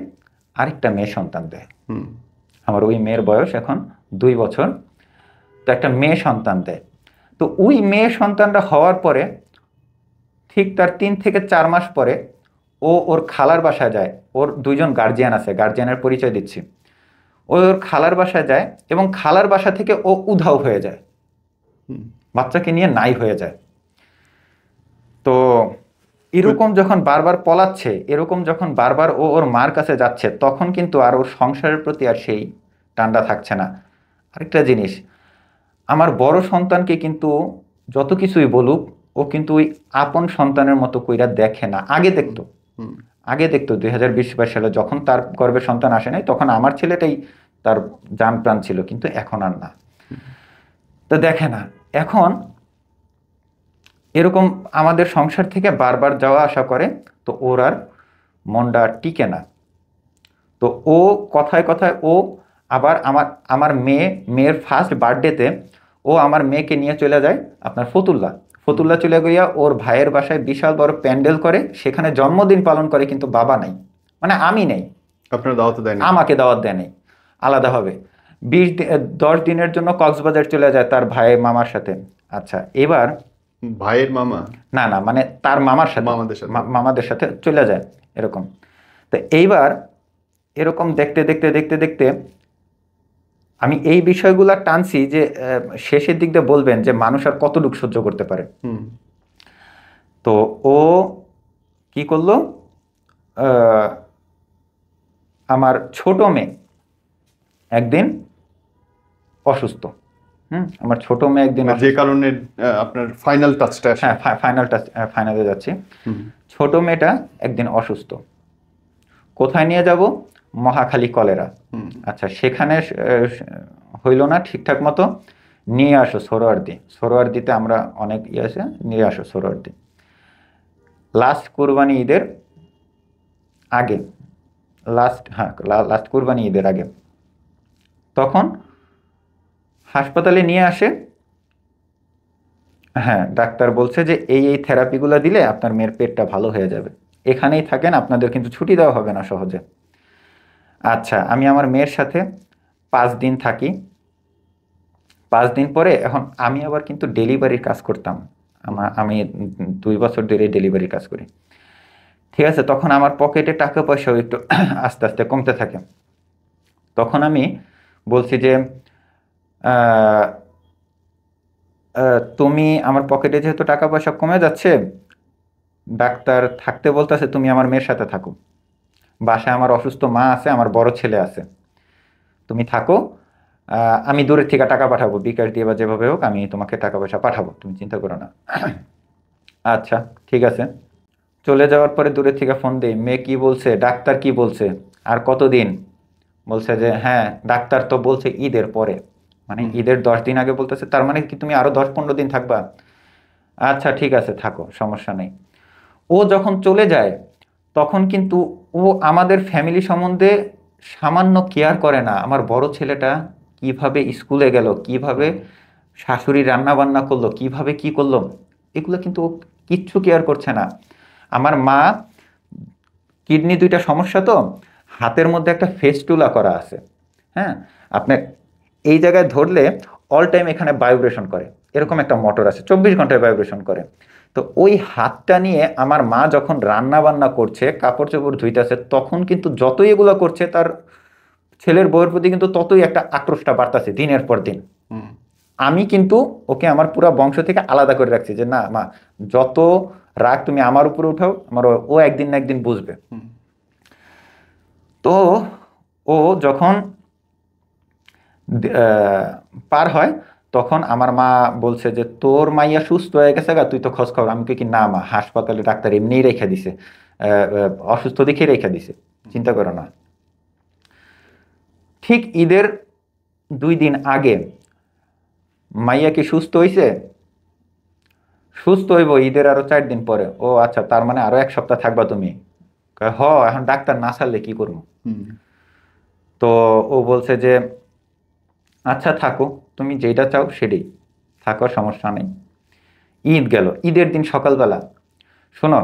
আরেকটা মেয়ে সন্তান দেয়। হুম। আমার ওই মেয়ের বয়স এখন 2 বছর। তো একটা মেয়ে সন্তান দেয়। তো ওই মেয়ে সন্তানটা হওয়ার পরে, ঠিক তার 3 থেকে 4 মাস পরে ও ওর খালার বাসায় যায়। ওর 2জন গার্জিয়ান আছে, গার্জিয়ানের পরিচয় দিচ্ছি। ও ওর খালার বাসায় যায় এবং খালার বাসা থেকে ও উধাও হয়ে যায়, হুম। বাচ্চাকে নিয়ে নাই হয়ে যায়। তো এরকম যখন বারবার পলাচ্ছে, এরকম যখন বারবার ও ওর মার কাছে যাচ্ছে, তখন কিন্তু আর ওর সংসারের প্রতি আর সেই টানটা থাকছে না। আরেকটা জিনিস, আমার বড় সন্তানকে কিন্তু যত কিছুই বলুক, ও কিন্তু ওই আপন সন্তানের মতো কইরা দেখে না। আগে দেখতো, হুম। 2020-22 সালে যখন তার গর্ভে সন্তান আসে নাই, তখন আমার ছেলেটাই তার জান প্রাণ ছিল, কিন্তু এখন আর না। তো দেখে না। এখন এরকম আমাদের সংসার থেকে বারবার যাওয়া আসা করে, তো ওর আর মনটা টিকে না। তো ও কথায় কথায় ও আবার আমার আমার মেয়ের ফার্স্ট বার্থডেতে ও আমার মেয়েকে নিয়ে চলে যায় আপনার ফতুল্লা চলে গিয়া ওর ভাইয়ের বাসায় বিশাল বড় প্যান্ডেল করে, সেখানে জন্মদিন পালন করে, কিন্তু বাবা নাই, মানে আমি নেই, আপনার দাওয়াত দেয়নি? আমাকে দাওয়াত দেয় নাই আলাদাভাবে। 10 দিনের জন্য কক্সবাজার চলে যায় তার ভাই মামার সাথে। আচ্ছা, এবার ভাইয়ের মামা? না না, মানে তার মামার সাথে, মামাদের সাথে? মামাদের সাথে চলে যায় এরকম। তো এইবার এরকম দেখতে দেখতে দেখতে দেখতে আমি এই বিষয়গুলো টানছি যে শেষের দিক দিয়ে বলবেন যে মানুষ আর কতটুকু সহ্য করতে পারে। তো ও কি করলো, আহ, আমার ছোট মেয়ে একদিন অসুস্থ। আমার ছোট মেয়ে একদিন যে কারণে আপনার ফাইনাল টাচটা আসে। হ্যাঁ, ফাইনালে যাচ্ছি। ছোট মেয়েটা একদিন অসুস্থ, কোথায় নিয়ে যাব? মহাখালী কলেরা। আচ্ছা, সেখানে হইল না ঠিকঠাক মতো, নিয়ে আসো সোহরাওয়ার্দীতে আমরা অনেক আছে, নিয়ে আসো সোহরাওয়ার্দী। লাস্ট কুরবানি ঈদের আগে, লাস্ট কুরবানি ঈদের আগে তখন হাসপাতালে নিয়ে আসে। হ্যাঁ, ডাক্তার বলছে যে এই থেরাপিগুলো দিলে আপনার মেয়ের পেটটা ভালো হয়ে যাবে, এখানেই থাকেন, আপনাদের কিন্তু ছুটি দেওয়া হবে না সহজে। আচ্ছা, আমি আমার মেয়ের সাথে 5 দিন থাকি। 5 দিন পরে এখন আমি আবার কিন্তু ডেলিভারির কাজ করতাম, আমি 2 বছর ধরে ডেলিভারির কাজ করি। ঠিক আছে, তখন আমার পকেটে টাকা পয়সাও একটু আস্তে আস্তে কমতে থাকে। তখন আমি বলছি যে তুমি, আমার পকেটে যেহেতু টাকা পয়সা কমে যাচ্ছে, ডাক্তার থাকতে বলতেছে তুমি আমার মেয়ের সাথে থাকো, বাসায় আমার অসুস্থ মা আছে, আমার বড় ছেলে আছে, তুমি থাকো, আমি দূরের থেকে টাকা পাঠাবো, বিকাশ দিয়ে বা যেভাবে হোক আমি তোমাকে টাকা পয়সা পাঠাবো, তুমি চিন্তা করো না। আচ্ছা ঠিক আছে। চলে যাওয়ার পরে দূরের থেকে ফোন দিই, মেয়ে কি বলছে, ডাক্তার কি বলছে, আর কতদিন? বলছে যে হ্যাঁ, ডাক্তার তো বলছে ঈদের পরে, মানে ঈদের 10 দিন আগে বলতেছে, তার মানে কি তুমি আরো 10-15 দিন থাকবা? আচ্ছা ঠিক আছে, থাকো, সমস্যা নেই। ও যখন চলে যায় তখন কিন্তু ও আমাদের ফ্যামিলি সম্বন্ধে সামান্য কেয়ার করে না। আমার বড় ছেলেটা কিভাবে স্কুলে গেল, কিভাবে শাশুড়ি রান্না বান্না করলো, কিভাবে কি করলো, এগুলো কিন্তু ও কিচ্ছু কেয়ার করছে না। আমার মা কিডনি 2টা সমস্যা, তো হাতের মধ্যে একটা ফেস্টুলা করা আছে। হ্যাঁ, আপনার এই জায়গায় ধরলে অল টাইম এখানে ভাইব্রেশন করে, এরকম একটা মোটর আছে, 24 ঘন্টায় ভাইব্রেশন করে। তো ওই হাতটা নিয়ে আমার মা যখন রান্না বান্না করছে, কাপড় চোপড় ধুইতেছে, তখন কিন্তু যতই এগুলো করছে তার ছেলের বউয়ের প্রতি কিন্তু ততই একটা আক্রোশটা বাড়তেছে দিনের পর দিন। আমি কিন্তু ওকে আমার পুরো বংশ থেকে আলাদা করে রাখছি যে না মা, যত রাগ তুমি আমার উপরে উঠাও, আমার ও একদিন না একদিন বুঝবে। তো ও যখন পার হয় তখন আমার মা বলছে যে তোর মাইয়া সুস্থ হয়ে গেছে গা, তুই তো খোঁজ খবর। আমি কি না মা, হাসপাতালে ডাক্তার এমনিই রেখে দিছে, অসুস্থ দেখে রেখে দিছে, চিন্তা করো না। ঠিক ঈদের 2 দিন আগে মাইয়া কি সুস্থ হইছে? সুস্থ হইব ঈদের আরো 4 দিন পরে। ও আচ্ছা, তার মানে আরো 1 সপ্তাহ থাকবা তুমি? এখন ডাক্তার না ছাড়লে কি করবো? তো ও বলছে যে আচ্ছা থাকো, তুমি যেটা চাও সেটাই থাকো, সমস্যা নেই। ঈদ গেল, ঈদের দিন সকালবেলা, শোনো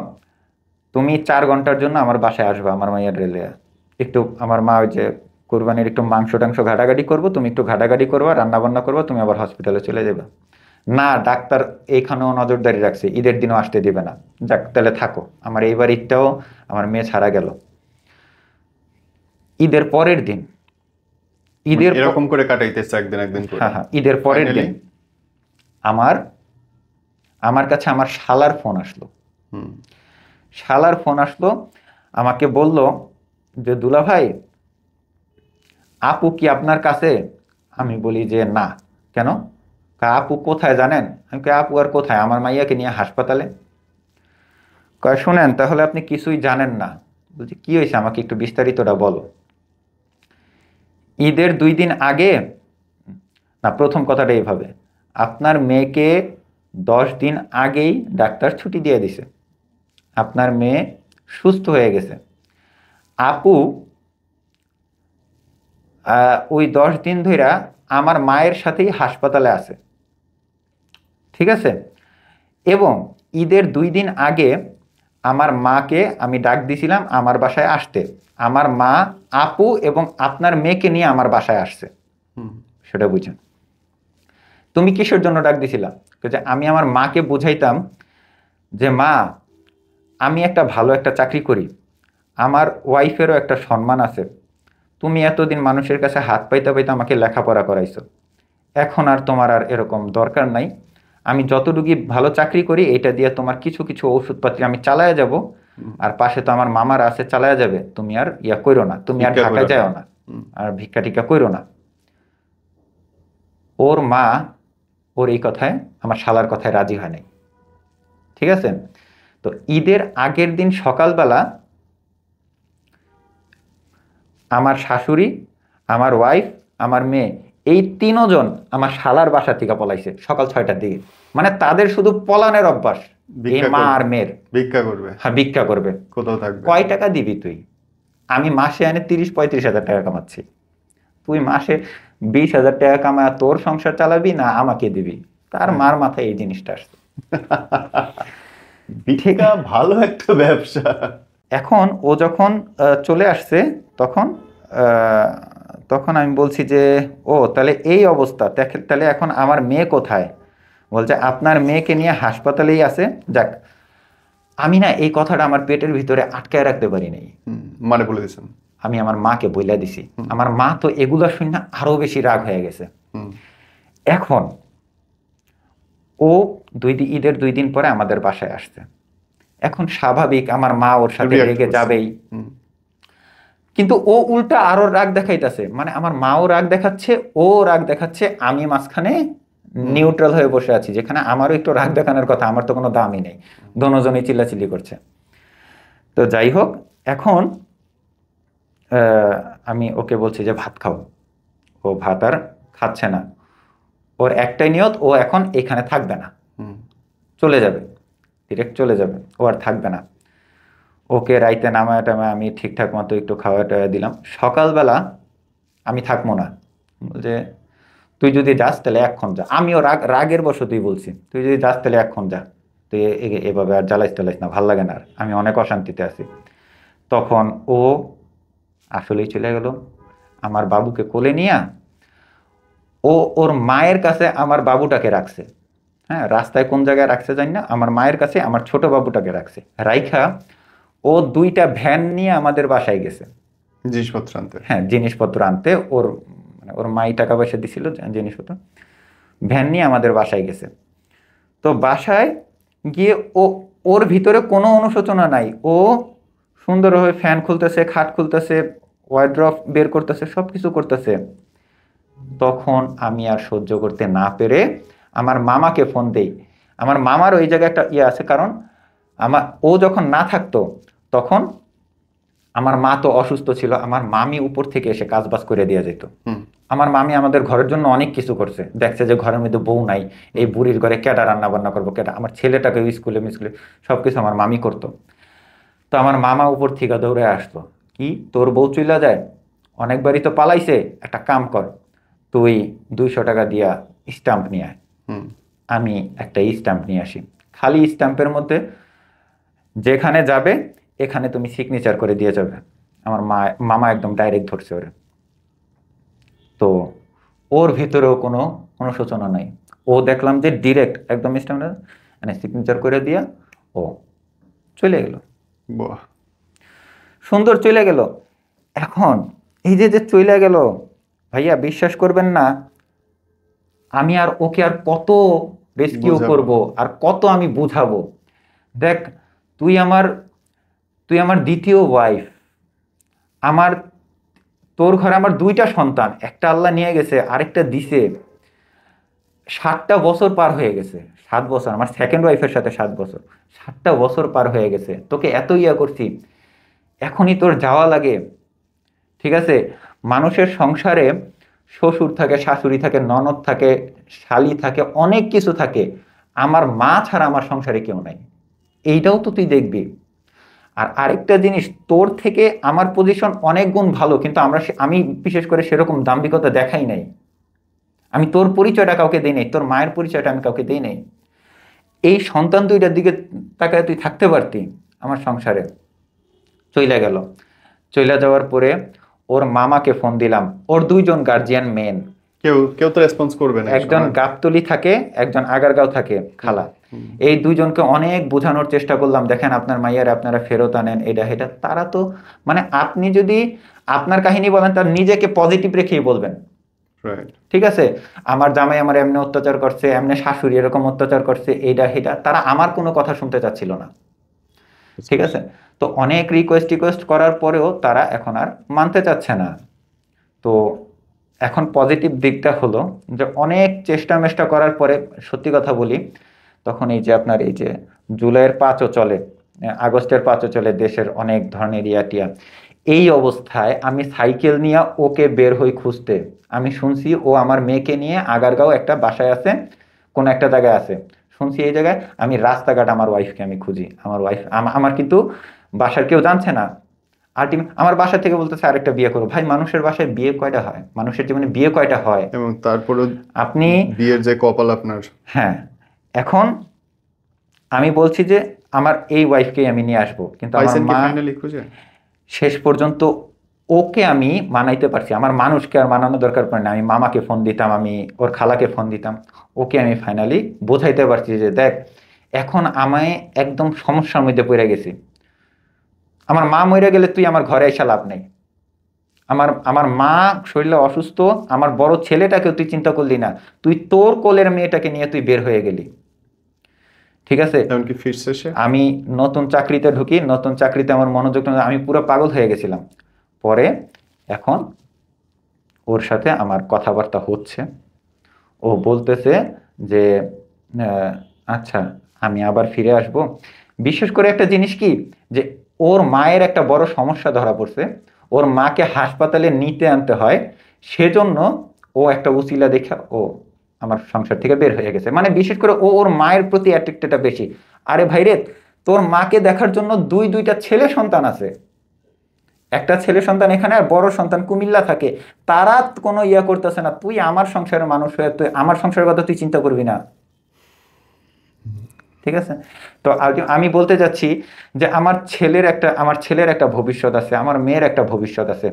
তুমি 4 ঘন্টার জন্য আমার বাসায় আসবা, আমার মায়ের রেলে একটু, আমার মা ওই যে কোরবানির একটু মাংস টাংস ঘাটাঘাটি করবো, তুমি একটু ঘাটাঘাটি করবা, রান্না বান্না করবা, তুমি আবার হসপিটালে চলে যাবে। না, ডাক্তার এইখানেও নজরদারি রাখছে, ঈদের দিনও আসতে দিবে না। যাক, তাহলে থাকো। আমার এইবার ঈদটাও আমার মেয়ে ছাড়া গেল। ঈদের পরের দিন, এরকম করে কাটাইতেছে একদিন একদিন করে। হ্যাঁ, ঈদের পরের দিন আমার আমার কাছে আমার শালার ফোন আসলো। আমাকে বলল যে দুলা ভাই, আপু কি আপনার কাছে? আমি বলি যে না। কেন? আপু কোথায় জানেন? আমি কই আপু আর কোথায়, আমার মাইয়াকে নিয়ে হাসপাতালে। কয় শুনেন, তাহলে আপনি কিছুই জানেন না। বলছি কি হয়েছে, আমাকে একটু বিস্তারিতটা বলো। ঈদের 2 দিন আগে, না প্রথম কথাটা এইভাবে, আপনার মেয়েকে 10 দিন আগেই ডাক্তার ছুটি দিয়ে দিছে, আপনার মেয়ে সুস্থ হয়ে গেছে। আপু ওই 10 দিন ধইরা আমার মায়ের সাথেই হাসপাতালে আছে, ঠিক আছে। এবং ঈদের 2 দিন আগে আমার মাকে আমি ডাক দিছিলাম আমার বাসায় আসতে। আমার মা আপু এবং আপনার মেয়েকে নিয়ে আমার বাসায় আসছে, হুম। সেটা বুঝেন। তুমি কিসের জন্য ডাক দিছিলাম? যে আমি আমার মাকে বুঝাইতাম যে মা, আমি একটা ভালো একটা চাকরি করি, আমার ওয়াইফেরও একটা সম্মান আছে, তুমি এতদিন মানুষের কাছে হাত পাইতে পাইতে আমাকে লেখাপড়া করাইছো, এখন আর তোমার আর এরকম দরকার নাই। আমি যতটুকু ভালো চাকরি করি এটা দিয়ে তোমার কিছু কিছু ওষুধপাতি আমি চালায়া যাব, আর পাশে তো আমার মামারা আছে চালায়া যাবে, তুমি আর ইয়া কইরো না, তুমি আর ভিক্ষা ঢাকায় করে যাও না, আর ভিক্ষা টিক্ষা কইরো না। ওর মা ওর এই কথায়, আমার শালার কথায় রাজি হয় নাই, ঠিক আছে। তো ঈদের আগের দিন সকালবেলা আমার শাশুড়ি, আমার ওয়াইফ, আমার মেয়ে, এই 3জন আমার শালার বাসা থেকে পলাইছে সকাল 6টার দিকে। মানে তাদের শুধু পলানের অভ্যাস, এই ভিক্ষা মা করবে। আর মেয়ের। ভিক্ষা করবে, হ্যাঁ, ভিক্ষা করবে। কোথাও থাকবে। কয় টাকা দিবি তুই? আমি মাসে এনে 30-35 হাজার টাকা কামাচ্ছি, তুই মাসে 20 হাজার টাকা কামা তোর সংসার চালাবি না আমাকে দিবি? তার মার মাথায় এই জিনিসটা আসছে। ভিক্ষা ভালো একটা ব্যবসা। এখন ও যখন চলে আসছে তখন আহ, তখন আমি বলছি যে ও তাহলে এই অবস্থা, তাহলে এখন আমার মেয়ে কোথায়? বলছে আপনার মেয়েকে নিয়ে হাসপাতালেই আছে। যাক, আমি না এই কথাটা আমার পেটের ভিতরে আটকায় রাখতে পারি নাই, মানে বলে দিয়েছেন। আমি আমার মাকে বইলা দিছি। আমার মা তো এগুলা শুনে আরো বেশি রাগ হয়ে গেছে। এখন ও ঈদের 2 দিন পরে আমাদের বাসায় আসছে। এখন স্বাভাবিক আমার মা ওর সাথে React রেগে করছে। যাবেই, কিন্তু ও উল্টা আরো রাগ দেখাইতেছে। মানে আমার মাও রাগ দেখাচ্ছে, ও রাগ দেখাচ্ছে, আমি মাঝখানে নিউট্রাল হয়ে বসে আছি, যেখানে আমারও একটু রাগ দেখানোর কথা, আমার তো কোনো দামই নেই, দোনোজনই চিল্লাচিল্লি করছে। তো যাই হোক, এখন আমি ওকে বলছি যে ভাত খাও, ও ভাত আর খাচ্ছে না। ওর একটাই নিয়ত, ও এখন এখানে থাকবে না, চলে যাবে, ডিরেক্ট চলে যাবে, ও আর থাকবে না। ওকে রাইতে নামায় টামায় আমি ঠিকঠাক মতো একটু খাওয়া টাওয়া দিলাম। সকালবেলা আমি থাকবো না, যে তুই যদি যাস তাহলে এক্ষণ যা। আমিও রাগের বশতই বলছি, তুই যদি যাস তাহলে এক্ষণ যা, তুই এভাবে আর জ্বালাইস টালাইস না, ভাল লাগে না, আর আমি অনেক অশান্তিতে আছি। তখন ও আসলেই চলে গেল। আমার বাবুকে কোলে নিয়ে ও ওর মায়ের কাছে আমার বাবুটাকে রাখছে। হ্যাঁ, রাস্তায় কোন জায়গায় রাখছে জানি না, আমার মায়ের কাছে আমার ছোট বাবুটাকে রাখছে। রাইখা ও 2টা ভ্যান নিয়ে আমাদের বাসায় গেছে জিনিসপত্র আনতে। হ্যাঁ, জিনিসপত্র আনতে। ওর মানে ওর মাই টাকা পয়সা দিছিল জিনিসপত্র, ভ্যান নিয়ে আমাদের বাসায় গেছে। তো বাসায় গিয়ে ওর ভিতরে কোনো অনুশোচনা নাই, ও সুন্দরভাবে ফ্যান খুলতেছে, খাট খুলতেছে, ওয়ার্ড্রপ বের করতেছে, সব কিছু করতেছে। তখন আমি আর সহ্য করতে না পেরে আমার মামাকে ফোন দেই। আমার মামার ওই জায়গায় একটা ইয়ে আছে, কারণ ও যখন না থাকতো তখন আমার মা তো অসুস্থ ছিল, আমার মামি উপর থেকে এসে কাজ বাজ করে দিয়ে যেত। আমার মামি আমাদের ঘরের জন্য অনেক কিছু করছে, দেখছে যে ঘরের মধ্যে বউ নাই, এই বুড়ির ঘরে কেডা রান্না বান্না করবো, কেডা আমার ছেলেটাকে স্কুলে মিস্কুলে সবকিছু আমার মামি করতো। তো আমার মামা উপর থেকে দৌড়ে আসতো, কি তোর বউ চইলা যায়, অনেকবারই তো পালাইছে, একটা কাম কর, তুই 200 টাকা দিয়া স্ট্যাম্প নিয়ে আয়। আমি একটা স্ট্যাম্প নিয়ে আসি, খালি স্ট্যাম্পের মধ্যে যেখানে যাবে এখানে তুমি সিগনেচার করে দিয়ে যাবে। আমার মামা একদম ডাইরেক্ট ধরছে ওরে। তো ওর ভিতরেও কোনো অনুশোচনা নাই, ও দেখলাম যে ডিরেক্ট একদম স্ট্যাম্প মানে সিগনেচার করে দিয়া ও চলে গেল। বাহ, সুন্দর চলে গেল। এখন এই যে চলে গেল, ভাইয়া বিশ্বাস করবেন না, আমি আর ওকে আর কত রেস্কিউ করব, আর কত আমি বুঝাবো। দেখ, তুই আমার দ্বিতীয় ওয়াইফ, তোর ঘরে আমার 2টা সন্তান, একটা আল্লাহ নিয়ে গেছে, আরেকটা দিছে। 7টা বছর পার হয়ে গেছে, 7 বছর, আমার সেকেন্ড ওয়াইফের সাথে 7 বছর, 7টা বছর পার হয়ে গেছে, তোকে এত ইয়া করছি, এখনই তোর যাওয়া লাগে? ঠিক আছে, মানুষের সংসারে শ্বশুর থাকে, শাশুড়ি থাকে, ননদ থাকে, শালি থাকে, অনেক কিছু থাকে। আমার মা ছাড়া আমার সংসারে কেউ নাই, এইটাও তো তুই দেখবি। আর আরেকটা জিনিস, তোর থেকে আমার পজিশন অনেক গুণ ভালো, কিন্তু আমি বিশেষ করে সেরকম দাম্ভিকতা দেখাই নাই। আমি তোর পরিচয়টা কাউকে দেই নাই, তোর মায়ের পরিচয়টা আমি কাউকে দেই নাই। এই সন্তান দুইটার দিকে তাকায় তুই থাকতে পারতি আমার সংসারে। চইলা গেল। চইলা যাওয়ার পরে ওর মামাকে ফোন দিলাম, ওর দুইজন গার্জিয়ান মেন, কেউ কেউ তো রেসপন্স করবে না এই একজন সময়। গাবতলী থাকে, একজন আগারগাঁও থাকে, খালা। এই দুইজনকে অনেক বোঝানোর চেষ্টা করলাম, দেখেন আপনার মাইয়ারে আপনারা ফেরত আনেন, এটা এটা। তারা তো মানে আপনি যদি আপনার কাহিনী বলেন তার নিজেকে পজিটিভ রেখেই বলবেন, রাইট। ঠিক আছে, আমার জামাই আমার এমনি অত্যাচার করছে, এমনি শাশুড়ি এরকম অত্যাচার করছে, এইটা সেটা। তারা আমার কোনো কথা শুনতে চাচ্ছিল না, ঠিক আছে। তো অনেক রিকোয়েস্ট করার পরেও তারা এখন আর মানতে চাচ্ছে না। তো এখন পজিটিভ দিকটা হলো যে অনেক চেষ্টা মেষ্টা করার পরে, সত্যি কথা বলি, তখন এই যে আপনার এই যে জুলাইয়ের 5ও চলে, আগস্টের 5ও চলে, দেশের অনেক ধরনের ইয়াটিয়া। এই অবস্থায় আমি সাইকেল নিয়ে ওকে বের হই খুঁজতে। আমি শুনছি ও আমার মেয়েকে নিয়ে আগারগাঁও একটা বাসায় আছে, কোন একটা জায়গায় আছে শুনছি, এই জায়গায়। আমি রাস্তাঘাট আমার ওয়াইফকে আমি খুঁজি, আমার ওয়াইফ আমার কিন্তু বাসার কেউ জানছে না। আলটিমেট আমার বাসা থেকে বলতেছে আরেকটা বিয়ে করো। ভাই, মানুষের বাসায় বিয়ে কয়টা হয়, মানুষের জীবনে বিয়ে কয়টা হয়? এবং তারপরে আপনি বিয়ের যে কপাল আপনার। হ্যাঁ, এখন আমি বলছি যে আমার এই ওয়াইফকেই আমি নিয়ে আসবো, কিন্তু আমার পাইছেন কি মা ফাইনালি খুঁজে? শেষ পর্যন্ত ওকে আমি মানাইতে পারছি। আমার মানুষকে আর মানানো দরকার পড়ে না, আমি মামাকে ফোন দিতাম, আমি ওর খালাকে ফোন দিতাম, ওকে আমি ফাইনালি বোঝাইতে পারছি যে দেখ, এখন আমায় একদম সমস্যার মধ্যে পড়ে গেছি। আমার মা মরে গেলে তুই আমার ঘরে এসে লাভ নেই। আমার আমার মা শরীরে অসুস্থ, আমার বড় ছেলেটাকে তুই চিন্তা করলি না, তুই তোর কোলের মেয়েটাকে নিয়ে তুই বের হয়ে গেলি, ঠিক আছে। এমনকি ফিরছে সে? আমি নতুন চাকরিতে ঢুকি, নতুন চাকরিতে আমার মনোযোগ না, আমি পুরো পাগল হয়ে গেছিলাম। পরে এখন ওর সাথে আমার কথাবার্তা হচ্ছে, ও বলতেছে যে আহ, আচ্ছা আমি আবার ফিরে আসব। বিশেষ করে একটা জিনিস কি, যে ওর মায়ের একটা বড় সমস্যা ধরা পড়ছে, ওর মাকে হাসপাতালে নিতে আনতে হয়, সেজন্য ও একটা উসিলা দেখে ও আমার সংসার থেকে বের হয়ে গেছে। মানে বিশেষ করে ও ওর মায়ের প্রতি অ্যাট্রাক্টেডটা বেশি। আরে ভাই রে, তোর মাকে দেখার জন্য দুইটা ছেলে সন্তান আছে, একটা ছেলে সন্তান এখানে আর বড় সন্তান কুমিল্লা থাকে, তারা কোনো ইয়া করতেছে না, তুই আমার সংসারের মানুষ হয়ে তুই আমার সংসারের কথা তুই চিন্তা করবি না, ঠিক আছে। তো আমি বলতে যাচ্ছি যে আমার ছেলের একটা ভবিষ্যৎ আছে, আমার মেয়ের একটা ভবিষ্যৎ আছে।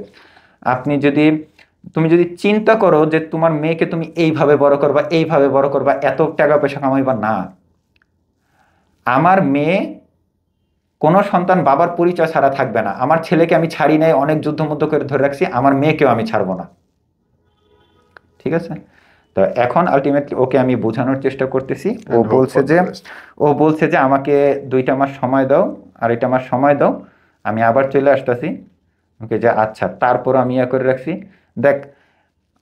তুমি যদি চিন্তা করো যে তোমার মেয়েকে তুমি এইভাবে বড় করবা, এইভাবে বড় করবা, এত টাকা পয়সা কামাইবা, না। আমার মেয়ে কোনো সন্তান বাবার পরিচয় ছাড়া থাকবে না। আমার ছেলেকে আমি ছাড়ি নাই, অনেক যুদ্ধমুদ্ধ করে ধরে রাখছি, আমার মেয়েকেও আমি ছাড়বো না, ঠিক আছে। তো এখন আলটিমেটলি ওকে আমি বোঝানোর চেষ্টা করতেছি। ও And hope বলছে for the যে best. আমাকে 2টা মাস সময় দাও, আড়াইটা মাস সময় দাও, আমি আবার চলে আসতেছি। ওকে, যে আচ্ছা। তারপর আমি ইয়া করে রাখছি, দেখ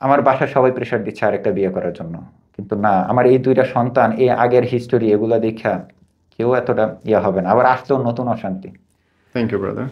আমার বাসার সবাই প্রেশার দিচ্ছে আরেকটা বিয়ে করার জন্য, কিন্তু না, আমার এই 2টা সন্তান, এই আগের হিস্টোরি, এগুলা দেখা কেউ এতটা ইয়া হবে না, আবার আসলেও নতুন অশান্তি। Thank you brother.